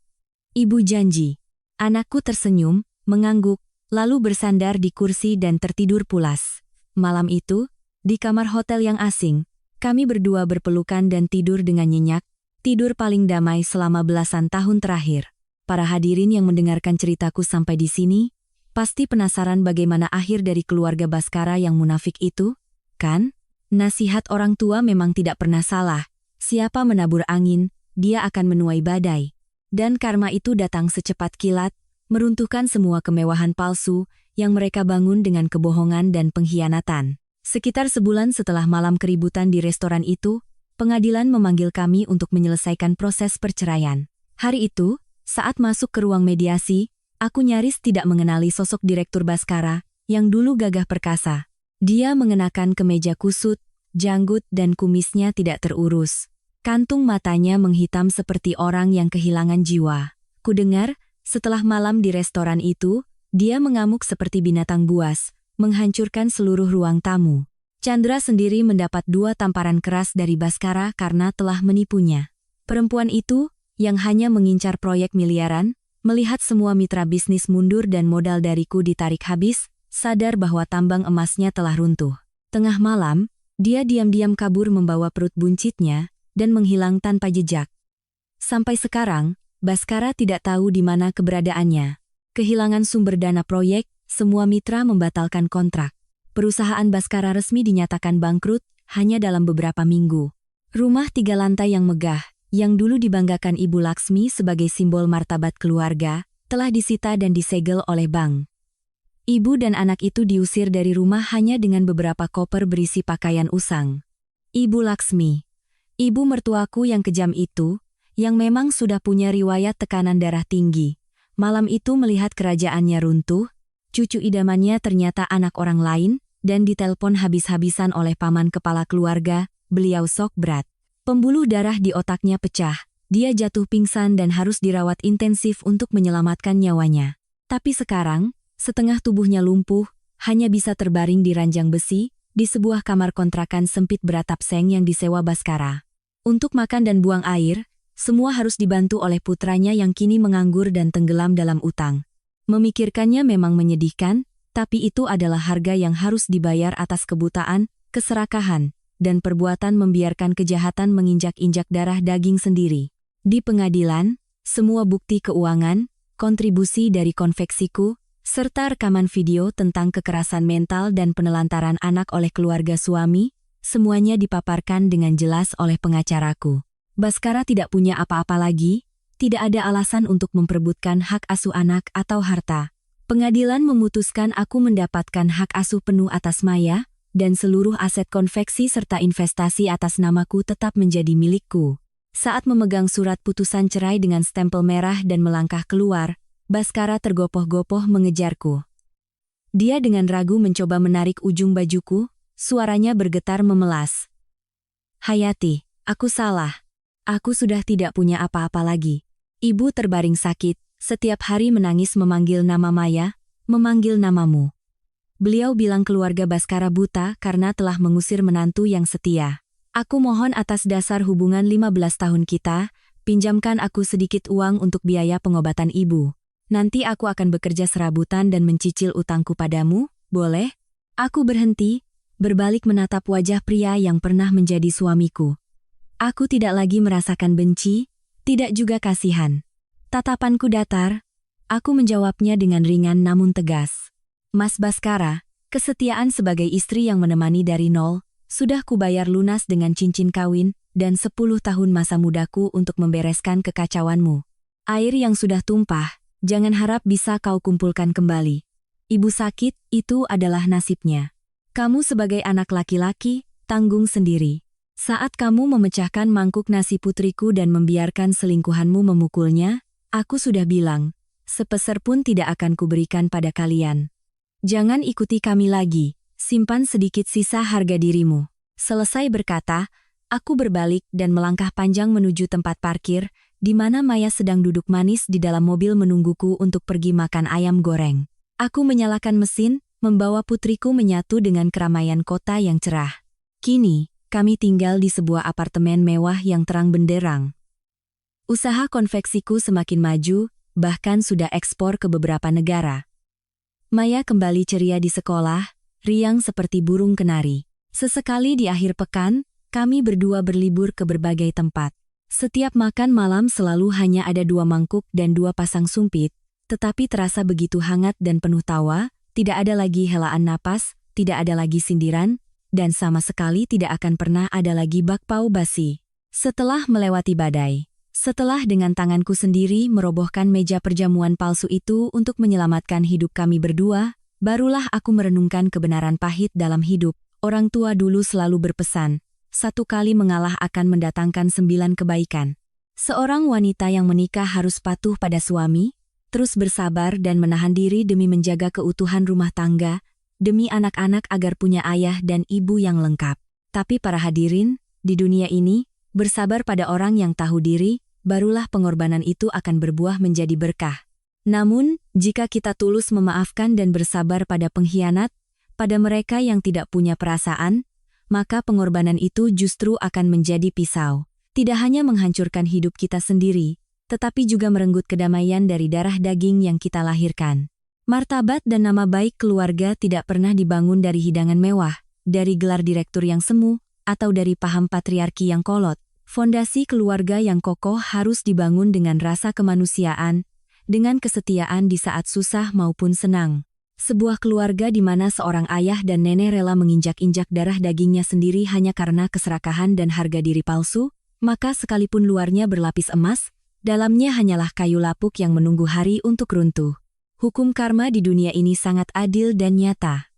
"Ibu janji." Anakku tersenyum, mengangguk, lalu bersandar di kursi dan tertidur pulas. Malam itu, di kamar hotel yang asing, kami berdua berpelukan dan tidur dengan nyenyak, tidur paling damai selama belasan tahun terakhir. Para hadirin yang mendengarkan ceritaku sampai di sini, pasti penasaran bagaimana akhir dari keluarga Baskara yang munafik itu, kan? Nasihat orang tua memang tidak pernah salah. Siapa menabur angin, dia akan menuai badai. Dan karma itu datang secepat kilat, meruntuhkan semua kemewahan palsu yang mereka bangun dengan kebohongan dan pengkhianatan. Sekitar sebulan setelah malam keributan di restoran itu, pengadilan memanggil kami untuk menyelesaikan proses perceraian. Hari itu, saat masuk ke ruang mediasi, aku nyaris tidak mengenali sosok Direktur Baskara yang dulu gagah perkasa. Dia mengenakan kemeja kusut, janggut dan kumisnya tidak terurus. Kantung matanya menghitam seperti orang yang kehilangan jiwa. Kudengar, setelah malam di restoran itu, dia mengamuk seperti binatang buas, menghancurkan seluruh ruang tamu. Chandra sendiri mendapat 2 tamparan keras dari Baskara karena telah menipunya. Perempuan itu, yang hanya mengincar proyek miliaran, melihat semua mitra bisnis mundur dan modal dariku ditarik habis, sadar bahwa tambang emasnya telah runtuh. Tengah malam, dia diam-diam kabur membawa perut buncitnya, dan menghilang tanpa jejak. Sampai sekarang, Baskara tidak tahu di mana keberadaannya. Kehilangan sumber dana proyek, semua mitra membatalkan kontrak. Perusahaan Baskara resmi dinyatakan bangkrut hanya dalam beberapa minggu. Rumah 3 lantai yang megah, yang dulu dibanggakan Ibu Laksmi sebagai simbol martabat keluarga, telah disita dan disegel oleh bank. Ibu dan anak itu diusir dari rumah hanya dengan beberapa koper berisi pakaian usang. Ibu Laksmi, ibu mertuaku yang kejam itu, yang memang sudah punya riwayat tekanan darah tinggi, malam itu melihat kerajaannya runtuh, cucu idamannya ternyata anak orang lain, dan ditelepon habis-habisan oleh paman kepala keluarga, beliau sok berat. Pembuluh darah di otaknya pecah, dia jatuh pingsan dan harus dirawat intensif untuk menyelamatkan nyawanya. Tapi sekarang, setengah tubuhnya lumpuh, hanya bisa terbaring di ranjang besi, di sebuah kamar kontrakan sempit beratap seng yang disewa Baskara. Untuk makan dan buang air, semua harus dibantu oleh putranya yang kini menganggur dan tenggelam dalam utang. Memikirkannya memang menyedihkan, tapi itu adalah harga yang harus dibayar atas kebutaan, keserakahan, dan perbuatan membiarkan kejahatan menginjak-injak darah daging sendiri. Di pengadilan, semua bukti keuangan, kontribusi dari konveksiku, serta rekaman video tentang kekerasan mental dan penelantaran anak oleh keluarga suami, semuanya dipaparkan dengan jelas oleh pengacaraku. Baskara tidak punya apa-apa lagi, tidak ada alasan untuk memperebutkan hak asuh anak atau harta. Pengadilan memutuskan aku mendapatkan hak asuh penuh atas Maya, dan seluruh aset konveksi serta investasi atas namaku tetap menjadi milikku. Saat memegang surat putusan cerai dengan stempel merah dan melangkah keluar, Baskara tergopoh-gopoh mengejarku. Dia dengan ragu mencoba menarik ujung bajuku, suaranya bergetar memelas. "Hayati, aku salah. Aku sudah tidak punya apa-apa lagi." Ibu terbaring sakit, setiap hari menangis memanggil nama Maya, memanggil namamu. Beliau bilang keluarga Baskara buta karena telah mengusir menantu yang setia. Aku mohon atas dasar hubungan 15 tahun kita, pinjamkan aku sedikit uang untuk biaya pengobatan ibu. Nanti aku akan bekerja serabutan dan mencicil utangku padamu, boleh? Aku berhenti, berbalik menatap wajah pria yang pernah menjadi suamiku. Aku tidak lagi merasakan benci, tidak juga kasihan. Tatapanku datar, aku menjawabnya dengan ringan namun tegas. "Mas Baskara, kesetiaan sebagai istri yang menemani dari nol, Sudah kubayar lunas dengan cincin kawin dan 10 tahun masa mudaku untuk membereskan kekacauanmu. Air yang sudah tumpah, jangan harap bisa kau kumpulkan kembali. Ibu sakit, itu adalah nasibnya. Kamu sebagai anak laki-laki, tanggung sendiri. Saat kamu memecahkan mangkuk nasi putriku dan membiarkan selingkuhanmu memukulnya, aku sudah bilang, sepeser pun tidak akan kuberikan pada kalian. Jangan ikuti kami lagi, simpan sedikit sisa harga dirimu. Selesai berkata, aku berbalik dan melangkah panjang menuju tempat parkir, di mana Maya sedang duduk manis di dalam mobil menungguku untuk pergi makan ayam goreng. Aku menyalakan mesin, membawa putriku menyatu dengan keramaian kota yang cerah. Kini, kami tinggal di sebuah apartemen mewah yang terang benderang. Usaha konveksiku semakin maju, bahkan sudah ekspor ke beberapa negara. Maya kembali ceria di sekolah, riang seperti burung kenari. Sesekali di akhir pekan, kami berdua berlibur ke berbagai tempat. Setiap makan malam selalu hanya ada 2 mangkuk dan 2 pasang sumpit, tetapi terasa begitu hangat dan penuh tawa, tidak ada lagi helaan napas, tidak ada lagi sindiran, dan sama sekali tidak akan pernah ada lagi bakpao basi. Setelah melewati badai, setelah dengan tanganku sendiri merobohkan meja perjamuan palsu itu untuk menyelamatkan hidup kami berdua, barulah aku merenungkan kebenaran pahit dalam hidup. Orang tua dulu selalu berpesan, 1 kali mengalah akan mendatangkan 9 kebaikan. Seorang wanita yang menikah harus patuh pada suami, terus bersabar dan menahan diri demi menjaga keutuhan rumah tangga, demi anak-anak agar punya ayah dan ibu yang lengkap. Tapi para hadirin, di dunia ini, bersabar pada orang yang tahu diri, barulah pengorbanan itu akan berbuah menjadi berkah. Namun, jika kita tulus memaafkan dan bersabar pada pengkhianat, pada mereka yang tidak punya perasaan, maka pengorbanan itu justru akan menjadi pisau. Tidak hanya menghancurkan hidup kita sendiri, tetapi juga merenggut kedamaian dari darah daging yang kita lahirkan. Martabat dan nama baik keluarga tidak pernah dibangun dari hidangan mewah, dari gelar direktur yang semu, atau dari paham patriarki yang kolot. Fondasi keluarga yang kokoh harus dibangun dengan rasa kemanusiaan, dengan kesetiaan di saat susah maupun senang. Sebuah keluarga di mana seorang ayah dan nenek rela menginjak-injak darah dagingnya sendiri hanya karena keserakahan dan harga diri palsu, maka sekalipun luarnya berlapis emas, dalamnya hanyalah kayu lapuk yang menunggu hari untuk runtuh. Hukum karma di dunia ini sangat adil dan nyata.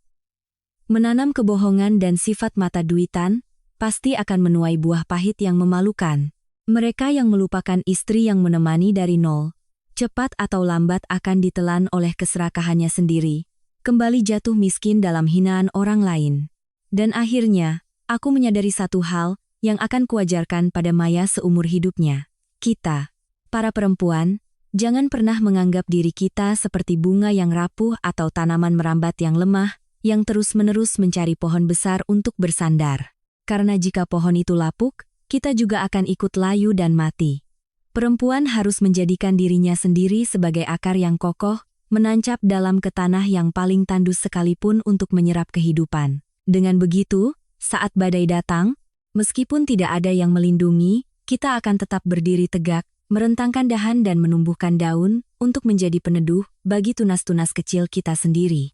Menanam kebohongan dan sifat mata duitan, pasti akan menuai buah pahit yang memalukan. Mereka yang melupakan istri yang menemani dari nol, cepat atau lambat akan ditelan oleh keserakahannya sendiri, kembali jatuh miskin dalam hinaan orang lain. Dan akhirnya, aku menyadari satu hal yang akan kuajarkan pada Maya seumur hidupnya. Kita, para perempuan, jangan pernah menganggap diri kita seperti bunga yang rapuh atau tanaman merambat yang lemah, yang terus-menerus mencari pohon besar untuk bersandar. Karena jika pohon itu lapuk, kita juga akan ikut layu dan mati. Perempuan harus menjadikan dirinya sendiri sebagai akar yang kokoh, menancap dalam ke tanah yang paling tandus sekalipun untuk menyerap kehidupan. Dengan begitu, saat badai datang, meskipun tidak ada yang melindungi, kita akan tetap berdiri tegak, merentangkan dahan dan menumbuhkan daun, untuk menjadi peneduh bagi tunas-tunas kecil kita sendiri.